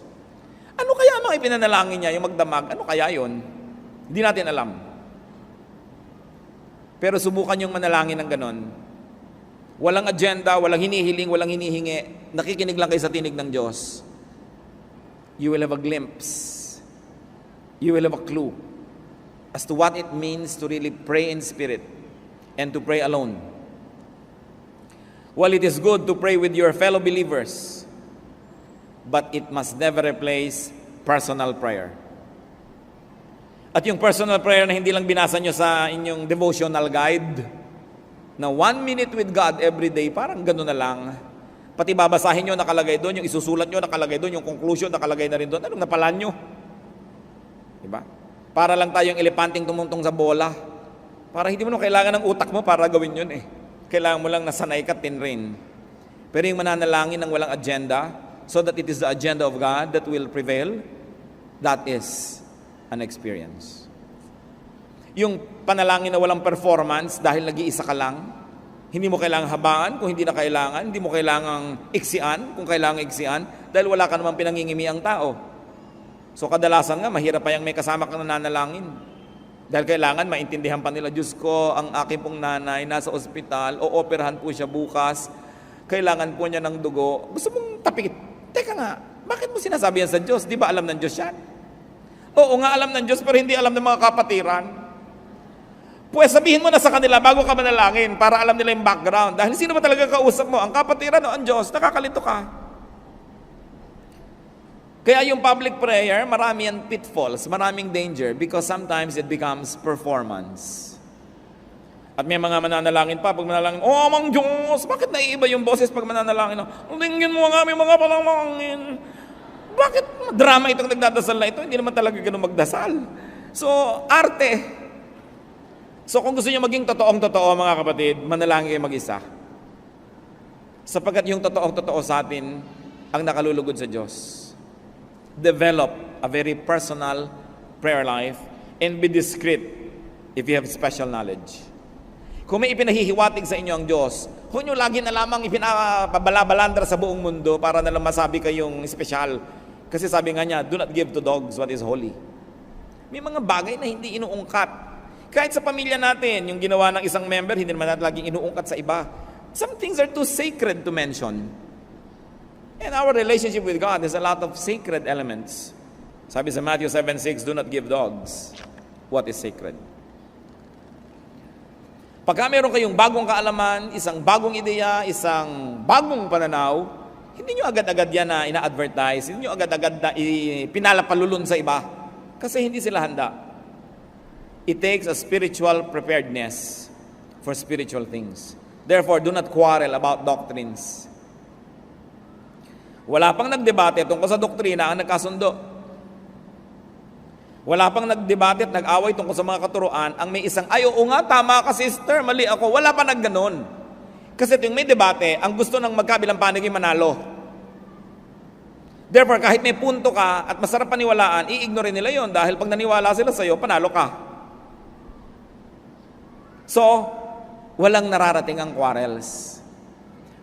Ano kaya mga ipinanalangin niya, yung magdamag? Ano kaya yun? Hindi natin alam. Pero subukan yung manalangin ng ganon. Walang agenda, walang hinihiling, walang hinihingi. Nakikinig lang kayo sa tinig ng Diyos. You will have a glimpse. You will have a clue as to what it means to really pray in spirit and to pray alone. While it is good to pray with your fellow believers, but it must never replace personal prayer. At yung personal prayer na hindi lang binasa nyo sa inyong devotional guide, na 1 minute with God every day, parang gano'n na lang. Pati babasahin nyo, nakalagay doon, yung isusulat nyo, nakalagay doon, yung conclusion, nakalagay na rin doon. Anong napalan nyo? Diba? Para lang tayong elepanting tumuntong sa bola. Para hindi mo kailangan ng utak mo para gawin yun eh. Kailangan mo lang nasanay ka, tinrain. Pero yung mananalangin ng walang agenda, so that it is the agenda of God that will prevail, that is an experience. Yung panalangin na walang performance dahil nag-iisa ka lang, hindi mo kailangang habaan kung hindi na kailangan, hindi mo kailangang iksian kung kailangan iksian, dahil wala ka namang pinangingimi ang tao. So kadalasan nga, mahirap pa yung may kasama kang nananalangin. Dahil kailangan maintindihan pa nila, Diyos ko, ang aking pong nanay nasa ospital, o operahan po siya bukas, kailangan po niya ng dugo. Gusto mong tapikit. Teka nga, bakit mo sinasabi yan sa Diyos? Di ba alam ng Diyos yan? Oo nga, alam ng Diyos, pero hindi alam ng mga kapatiran. Pues sabihin mo na sa kanila bago ka manalangin para alam nila yung background. Dahil sino ba talaga kausap mo? Ang kapatiran o ang Diyos? Nakakalito ka. Kaya yung public prayer, marami yan pitfalls, maraming danger because sometimes it becomes performance. At may mga mananalangin pa, pag manalangin, "Oh, Amang Diyos, bakit naiiba yung boses pag mananalangin? Tingin mo nga, may mga panalangin. Bakit drama itong nagdadasal na ito? Hindi naman talaga ganun magdasal." So, arte. So, kung gusto nyo maging totoong-totoo, mga kapatid, manalangin kayo mag-isa. Sapagkat yung totoong-totoo sa atin ang nakalulugod sa Diyos. Develop a very personal prayer life and be discreet if you have special knowledge. Kung may ipinahihiwatig sa inyo ang Diyos, huwag nyo lagi na lamang ipinapabalabalandra sa buong mundo para na lang masabi kayong espesyal. Kasi sabi nga niya, do not give to dogs what is holy. May mga bagay na hindi inuungkat. Kahit sa pamilya natin, yung ginawa ng isang member, hindi naman natin laging inuungkat sa iba. Some things are too sacred to mention. And our relationship with God has a lot of sacred elements. Sabi sa Matthew 7:6, do not give dogs what is sacred. Pagka meron kayong bagong kaalaman, isang bagong ideya, isang bagong pananaw, hindi nyo agad-agad yan na ina-advertise, hindi nyo agad-agad na pinalapalulun sa iba. Kasi hindi sila handa. It takes a spiritual preparedness for spiritual things. Therefore, do not quarrel about doctrines. Wala pang nagdebate tungkol sa doktrina ang nagkasundo. Wala pang nagdebate at nag-away tungkol sa mga katuruan ang may isang, "Ay, oo nga, tama ka sister, mali ako." Wala pa nagganon. Kasi tuwing may debate, ang gusto ng magkabilang panig ay manalo. Therefore, kahit may punto ka at masarap paniwalaan, i-ignore nila yon dahil pag naniwala sila sa iyo, panalo ka. So, walang nararating ang quarrels.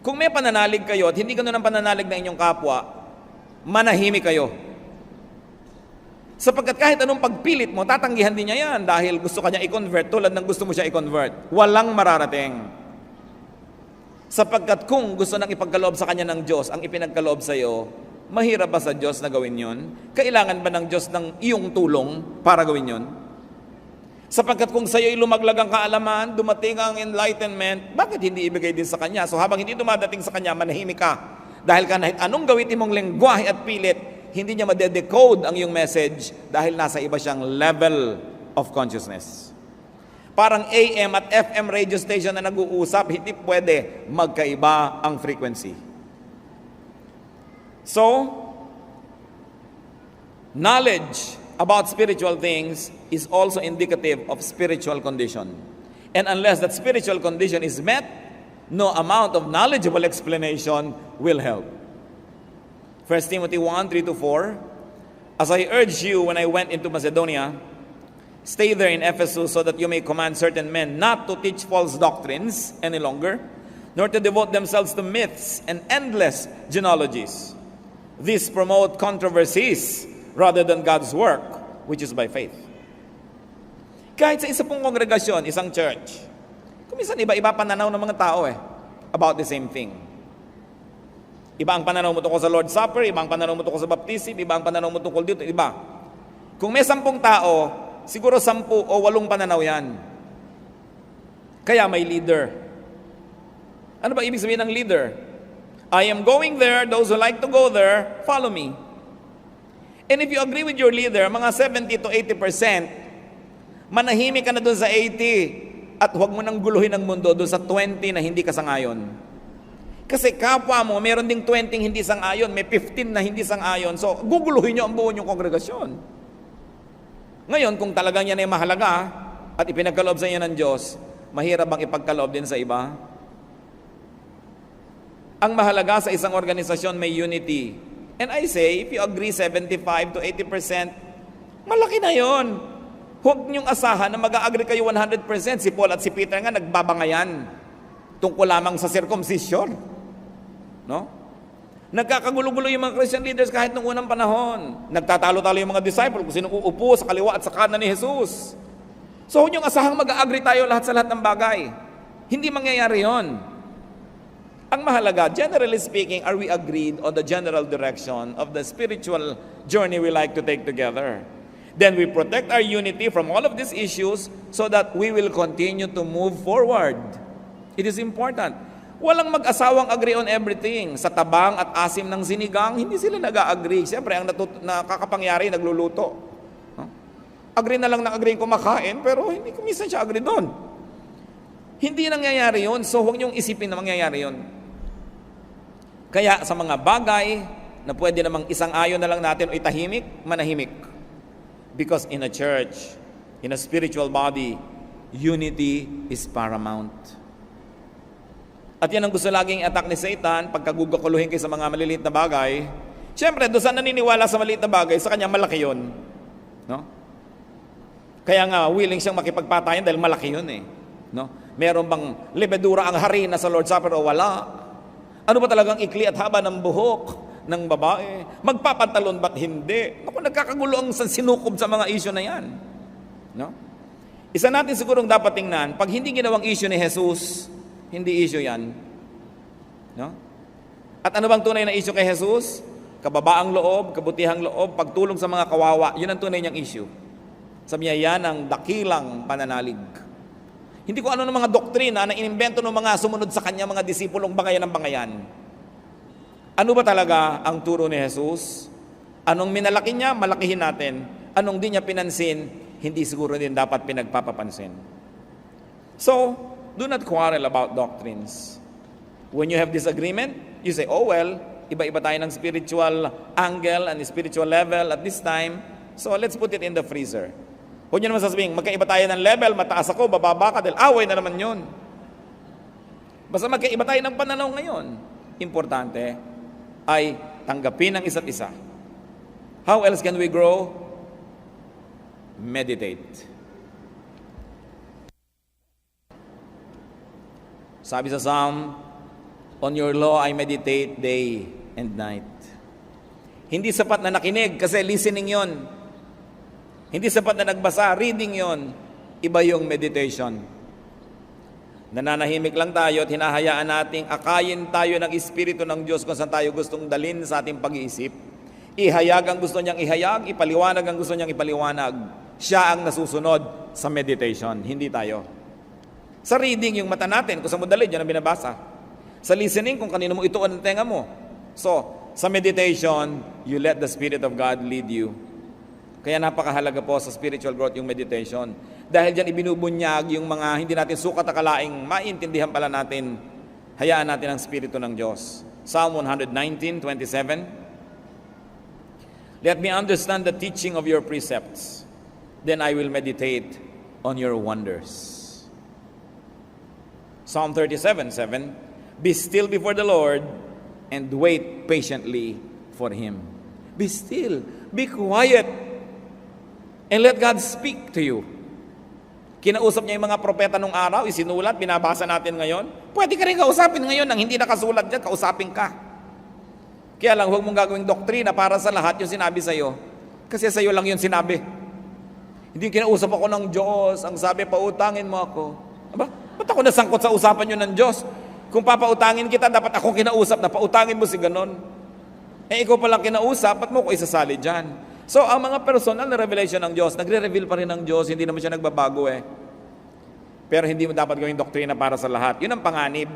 Kung may pananalig kayo at hindi ganun ang pananalig ng inyong kapwa, manahimik kayo. Sapagkat kahit anong pagpilit mo, tatanggihan din niya yan dahil gusto ka niya i-convert tulad ng gusto mo siya i-convert. Walang mararating. Sapagkat kung gusto nang ipagkaloob sa kanya ng Diyos ang ipinagkaloob sa iyo, mahirap ba sa Diyos na gawin yun? Kailangan ba ng Diyos ng iyong tulong para gawin yun? Sapagkat kung sa iyo'y lumaglag ang kaalaman, dumating ang enlightenment, bakit hindi ibigay din sa Kanya? So habang hindi dumadating sa Kanya, manahimik ka. Dahil kahit anong gawitin mong lengguwahe at pilit, hindi niya madedecode ang iyong message dahil nasa iba siyang level of consciousness. Parang AM at FM radio station na nag-uusap, hindi pwede magkaiba ang frequency. So, knowledge about spiritual things is also indicative of spiritual condition. And unless that spiritual condition is met, no amount of knowledgeable explanation will help. 1 Timothy 1:3-4, "As I urged you when I went into Macedonia, stay there in Ephesus so that you may command certain men not to teach false doctrines any longer, nor to devote themselves to myths and endless genealogies. These promote controversies rather than God's work, which is by faith." Kahit sa isa pong kongregasyon, isang church, kuminsan iba-iba pananaw ng mga tao about the same thing. Iba ang pananaw mo tungkol sa Lord's Supper, iba ang pananaw mo tungkol sa baptism, iba ang pananaw mo tungkol dito, iba. Kung may 10 tao, siguro 10 o 8 pananaw yan. Kaya may leader. Ano ba ibig sabihin ng leader? I am going there, those who like to go there, follow me. And if you agree with your leader, mga 70 to 80%, manahimik ka na doon sa 80 at huwag mo nang guluhin ang mundo doon sa 20 na hindi ka sangayon. Kasi kapwa mo, meron ding 20 hindi sang-ayon, may 15 na hindi sang-ayon. So, guguluhin nyo ang buo nyong kongregasyon. Ngayon, kung talagang yan ay mahalaga at ipinagkaloob sa inyo ng Diyos, mahirap bang ipagkaloob din sa iba? Ang mahalaga sa isang organisasyon may unity. And I say, if you agree 75 to 80%, malaki na yon. Huwag niyong asahan na mag-a-agree kayo 100%. Si Paul at si Peter nga nagbabangayan tungkol lamang sa circumcision. No? Nagkakagulo-gulo yung mga Christian leaders kahit nung unang panahon. Nagtatalo-talo yung mga disciple kung sino uupo sa kaliwa at sa kanan ni Jesus. So huwag niyong asahang mag-a-agree tayo lahat sa lahat ng bagay. Hindi mangyayari yon. Ang mahalaga, generally speaking, are we agreed on the general direction of the spiritual journey we like to take together? Then we protect our unity from all of these issues so that we will continue to move forward. It is important. Walang mag-asawang agree on everything. Sa tabang at asim ng sinigang, hindi sila nag-agree. Siyempre, ang nakakapangyari, nagluluto. No? Agree na lang na agree kumakain, pero hindi ko minsan siya agree doon. Hindi nangyayari yun, so huwag niyong isipin na mangyayari yun. Kaya sa mga bagay na pwede namang isang ayon na lang natin o itahimik, manahimik. Because in a church, in a spiritual body, unity is paramount. At yan ang gusto laging attack ni Satan, pagkagugakuluhin kayo sa mga maliliit na bagay. Siyempre, doon sa naniniwala sa maliit na bagay, sa kanya malaki yun. No? Kaya nga, willing siyang makipagpatayan dahil malaki yun eh. No? Meron bang lebedura ang harina sa Lord's Supper o wala? Ano ba talagang ikli at haba ng buhok ng babae? Magpapantalon ba't hindi? Ako, nagkakagulo ang sinukob sa mga issue na yan. No? Isa natin sigurong dapat tingnan, pag hindi ginawang issue ni Jesus, hindi issue yan. No? At ano bang tunay na issue kay Jesus? Kababaang loob, kabutihang loob, pagtulong sa mga kawawa, yun ang tunay niyang issue. Sabi niya, yan ang dakilang pananalig. Hindi ko ano ng mga doktrina na inimbento ng mga sumunod sa kanya, mga disipulong bangayan ng bangayan. Ano ba talaga ang turo ni Jesus? Anong minalaki niya, malakihin natin. Anong di niya pinansin, hindi siguro din dapat pinagpapapansin. So, do not quarrel about doctrines. When you have disagreement, you say, oh well, iba-iba tayo ng spiritual angle and spiritual level at this time, so let's put it in the freezer. Huwag niyo naman sasabihin, magkaiba tayo ng level, mataas ako, bababa ka, dahil away na naman yun. Basta magkaiba tayo ng pananaw ngayon. Importante ay tanggapin ang isa't isa. How else can we grow? Meditate. Sabi sa Psalm, on your law I meditate day and night. Hindi sapat na nakinig kasi listening yon. Hindi sapat na nagbasa, reading yon. Iba yung meditation. Nananahimik lang tayo at hinahayaan nating akayin tayo ng Espiritu ng Diyos kung saan tayo gustong dalhin sa ating pag-iisip. Ihayag ang gusto niyang ihayag, ipaliwanag ang gusto niyang ipaliwanag. Siya ang nasusunod sa meditation, hindi tayo. Sa reading, yung mata natin, kung sa mo dalhin, yan ang binabasa. Sa listening, kung kanino mo ituon ang tenga mo. So, sa meditation, you let the Spirit of God lead you. Kaya napakahalaga po sa spiritual growth yung meditation. Dahil dyan ibinubunyag yung mga hindi natin sukat akalaing maintindihan pala natin, hayaan natin ang Espiritu ng Diyos. Psalm 119:27. Let me understand the teaching of your precepts, then I will meditate on your wonders. Psalm 37:7. Be still before the Lord and wait patiently for Him. Be still, be quiet, and let God speak to you. Kinausap niya yung mga propeta nung araw, isinulat, binabasa natin ngayon. Pwede ka rin kausapin ngayon nang hindi nakasulat dyan, kausapin ka. Kaya lang, huwag mong gagawing doktrina para sa lahat yung sinabi sa'yo. Kasi sa'yo lang yun sinabi. Hindi kinausap ako ng Diyos, ang sabi, pautangin mo ako. Aba, ba't ako nasangkot sa usapan nyo ng Diyos? Kung papautangin kita, dapat ako kinausap na pautangin mo si ganon. Eh, ikaw palang kinausap, ba't mo ko isasali dyan? So, ang mga personal na revelation ng Diyos, nagre-reveal pa rin ng Diyos, hindi naman siya nagbabago eh. Pero hindi mo dapat gawing doktrina para sa lahat. Yun ang panganib.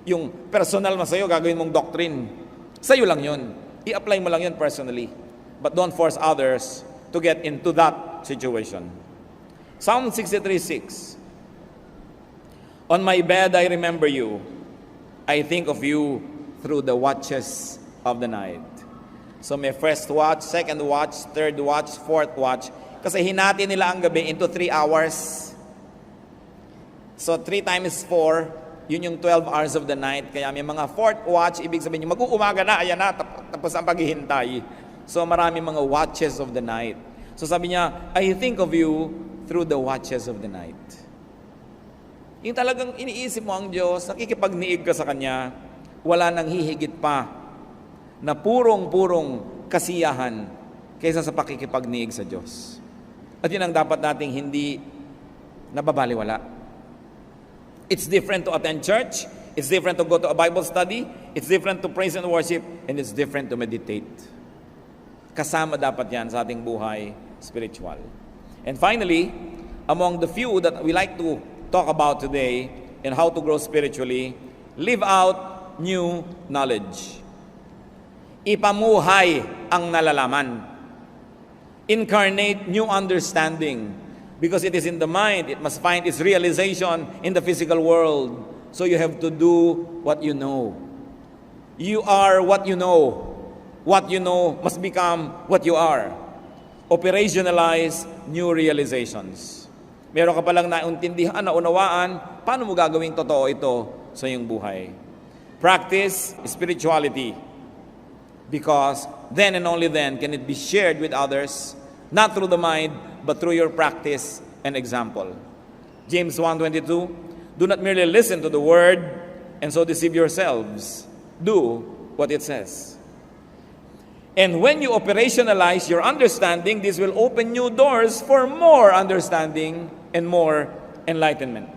Yung personal na sa'yo, gagawin mong doctrine. Sa'yo lang yun. I-apply mo lang yun personally. But don't force others to get into that situation. Psalm 63:6. On my bed I remember you. I think of you through the watches of the night. So may first watch, second watch, third watch, fourth watch. Kasi hinati nila ang gabi into 3 hours. So 3 times 4, yun yung 12 hours of the night. Kaya may mga fourth watch, ibig sabihin yung mag-uumaga na, ayan na, tapos ang paghihintay. So marami mga watches of the night. So sabi niya, I think of you through the watches of the night. Yung talagang iniisip mo ang Diyos, nakikipagniig ka sa Kanya, wala nang hihigit pa na purong-purong kasiyahan kaysa sa pakikipagniig sa Diyos. At yun ang dapat nating hindi nababaliwala. It's different to attend church, it's different to go to a Bible study, it's different to praise and worship, and it's different to meditate. Kasama dapat yan sa ating buhay spiritual. And finally, among the few that we like to talk about today and how to grow spiritually, Live out new knowledge. Ipamuhay ang nalalaman. Incarnate new understanding. Because it is in the mind, it must find its realization in the physical world. So you have to do what you know. You are what you know. What you know must become what you are. Operationalize new realizations. Meron ka palang nauntindihan, naunawaan, paano mo gagawing totoo ito sa iyong buhay? Practice spirituality. Because then and only then can it be shared with others, not through the mind, but through your practice and example. James 1:22, do not merely listen to the word and so deceive yourselves. Do what it says. And when you operationalize your understanding, this will open new doors for more understanding and more enlightenment.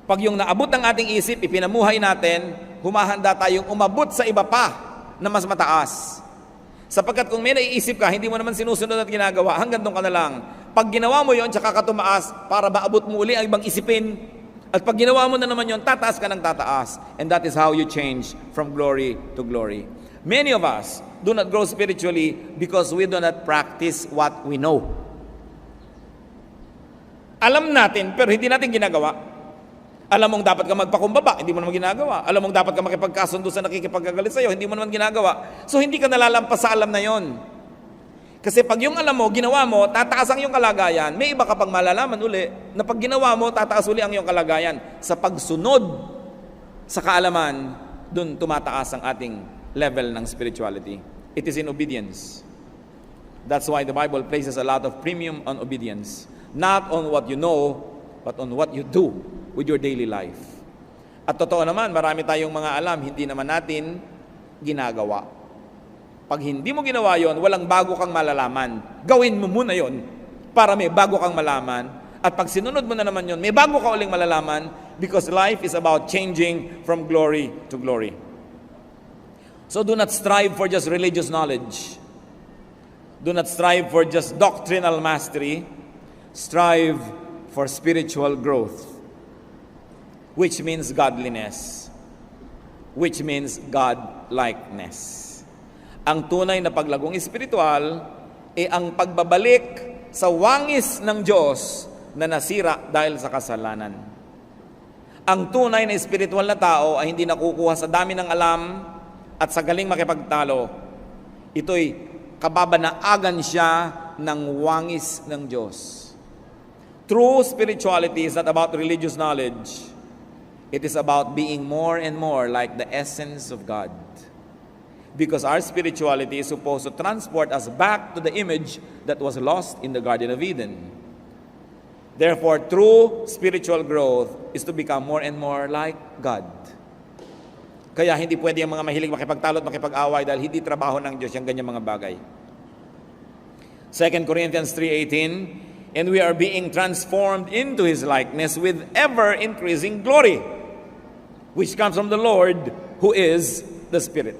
Pag yung naabot ng ating isip, ipinamuhay natin, humahanda tayong umabot sa iba pa na mas mataas. Sapagkat kung may naiisip ka, hindi mo naman sinusunod at ginagawa, hanggang doon ka na lang. Pag ginawa mo yon, tsaka ka tumaas para maabot mo uli ang ibang isipin. At pag ginawa mo na naman yon, tataas ka ng tataas. And that is how you change from glory to glory. Many of us do not grow spiritually because we do not practice what we know. Alam natin, pero hindi natin ginagawa. Alam mong dapat ka magpakumbaba, hindi mo naman ginagawa. Alam mong dapat ka makipagkasundo sa nakikipagkagalit sa'yo, hindi mo naman ginagawa. So hindi ka nalalampas sa alam na yon. Kasi pag yung alam mo, ginawa mo, tataas ang iyong kalagayan. May iba ka pang malalaman uli, na pag ginawa mo, tataas uli ang iyong kalagayan. Sa pagsunod sa kaalaman, dun tumataas ang ating level ng spirituality. It is in obedience. That's why the Bible places a lot of premium on obedience. Not on what you know, but on what you do with your daily life. At totoo naman, marami tayong mga alam, hindi naman natin ginagawa. Pag hindi mo ginawa yon, walang bago kang malalaman. Gawin mo muna yon para may bago kang malaman. At pag sinunod mo na naman yon, may bago ka uling malalaman because life is about changing from glory to glory. So do not strive for just religious knowledge. Do not strive for just doctrinal mastery. Strive for spiritual growth, which means godliness, which means God-likeness. Ang tunay na paglagong espiritual ay ang pagbabalik sa wangis ng Diyos na nasira dahil sa kasalanan. Ang tunay na espiritual na tao ay hindi nakukuha sa dami ng alam at sa galing makipagtalo. Ito'y kababanaagan siya ng wangis ng Diyos. True spirituality is not about religious knowledge. It is about being more and more like the essence of God. Because our spirituality is supposed to transport us back to the image that was lost in the Garden of Eden. Therefore, true spiritual growth is to become more and more like God. Kaya hindi pwede ang mga mahilig makipagtalo at makipag-away dahil hindi trabaho ng Diyos yung ganyang mga bagay. 2 Corinthians 3:18, and we are being transformed into His likeness with ever-increasing glory, which comes from the Lord, who is the Spirit.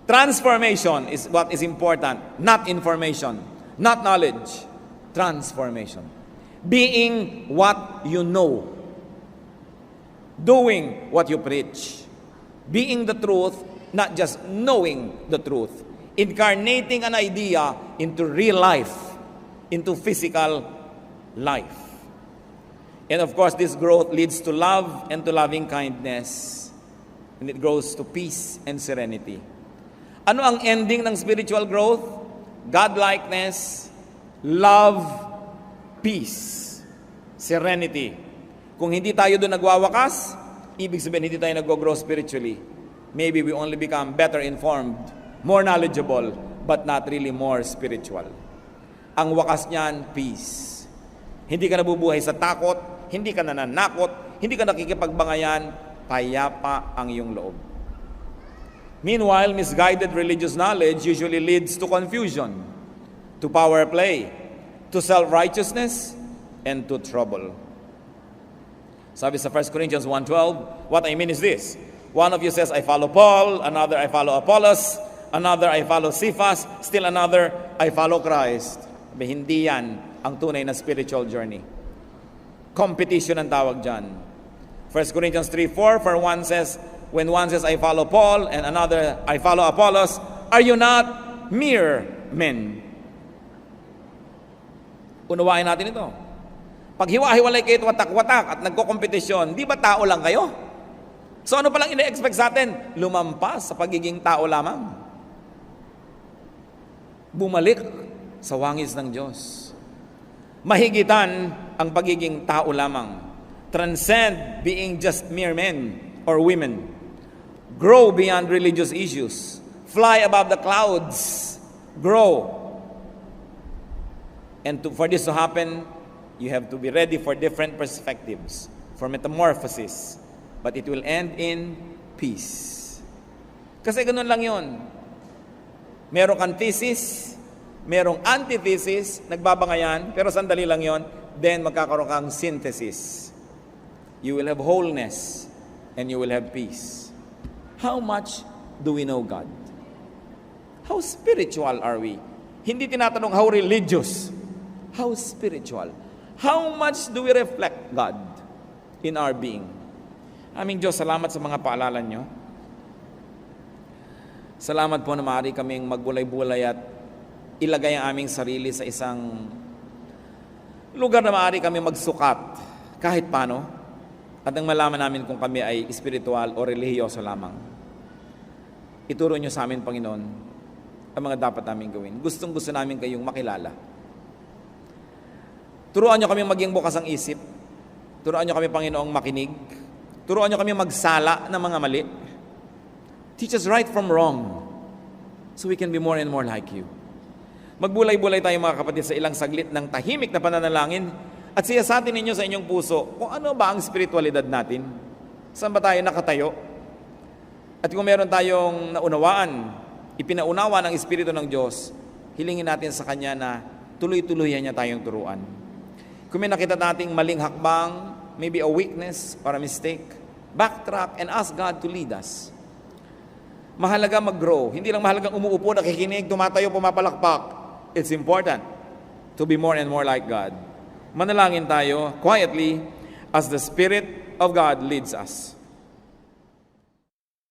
Transformation is what is important, not information, not knowledge. Transformation. Being what you know. Doing what you preach. Being the truth, not just knowing the truth. Incarnating an idea into real life, into physical life. And of course, this growth leads to love and to loving kindness. And it grows to peace and serenity. Ano ang ending ng spiritual growth? God-likeness, love, peace, serenity. Kung hindi tayo doon nagwawakas, ibig sabihin hindi tayo nag-grow spiritually. Maybe we only become better informed, more knowledgeable, but not really more spiritual. Ang wakas niyan, peace. Hindi ka nabubuhay sa takot, hindi ka nananakot, hindi ka nakikipagbangayan, payapa ang iyong loob. Meanwhile, misguided religious knowledge usually leads to confusion, to power play, to self-righteousness, and to trouble. Sabi sa 1 Corinthians 1:12, what I mean is this: one of you says, I follow Paul, another, I follow Apollos, another, I follow Cephas, still another, I follow Christ. Sabi, hindi yan ang tunay na spiritual journey. Competition ang tawag dyan. 1 Corinthians 3:4, when one says, I follow Paul, and another, I follow Apollos, are you not mere men? Unawain natin ito. Pag hiwa-hiwalay kayo watak-watak at nagko-kompetisyon, di ba tao lang kayo? So ano palang ina-expect sa atin? Lumampas sa pagiging tao lamang. Bumalik sa wangis ng Diyos. Mahigitan ang pagiging tao lamang. Transcend being just mere men or women. Grow beyond religious issues. Fly above the clouds. Grow. And for this to happen, you have to be ready for different perspectives, for metamorphosis. But it will end in peace. Kasi ganun lang yun. Meron kang thesis, merong antithesis, nagbabangayan, pero sandali lang yon, then magkakaroon kang synthesis. You will have wholeness, and you will have peace. How much do we know God? How spiritual are we? Hindi tinatanong how religious. How spiritual? How much do we reflect God in our being? Aming Diyos, salamat sa mga paalala nyo. Salamat po na maaari kaming magbulay-bulay at ilagay ang aming sarili sa isang lugar na maaari kami magsukat kahit paano at nang malaman namin kung kami ay espiritual o relihiyoso lamang. Ituro nyo sa amin, Panginoon, ang mga dapat namin gawin. Gustong-gusto namin kayong makilala. Turuan nyo kami maging bukas ang isip. Turuan nyo kami, Panginoong, makinig. Turuan nyo kami magsala ng mga mali. Teach us right from wrong so we can be more and more like you. Magbulay-bulay tayo, mga kapatid, sa ilang saglit ng tahimik na pananalangin at siyasatin ninyo sa inyong puso kung ano ba ang spiritualidad natin. Saan ba tayo nakatayo? At kung meron tayong naunawaan, ipinaunawa ng Espiritu ng Diyos, hilingin natin sa Kanya na tuloy-tuluyan niya tayong turuan. Kung may nakita nating maling hakbang, maybe a weakness or a mistake, backtrack and ask God to lead us. Mahalaga mag-grow. Hindi lang mahalagang umuupo, nakikinig, tumatayo, pumapalakpak. It's important to be more and more like God. Manalangin tayo quietly as the Spirit of God leads us.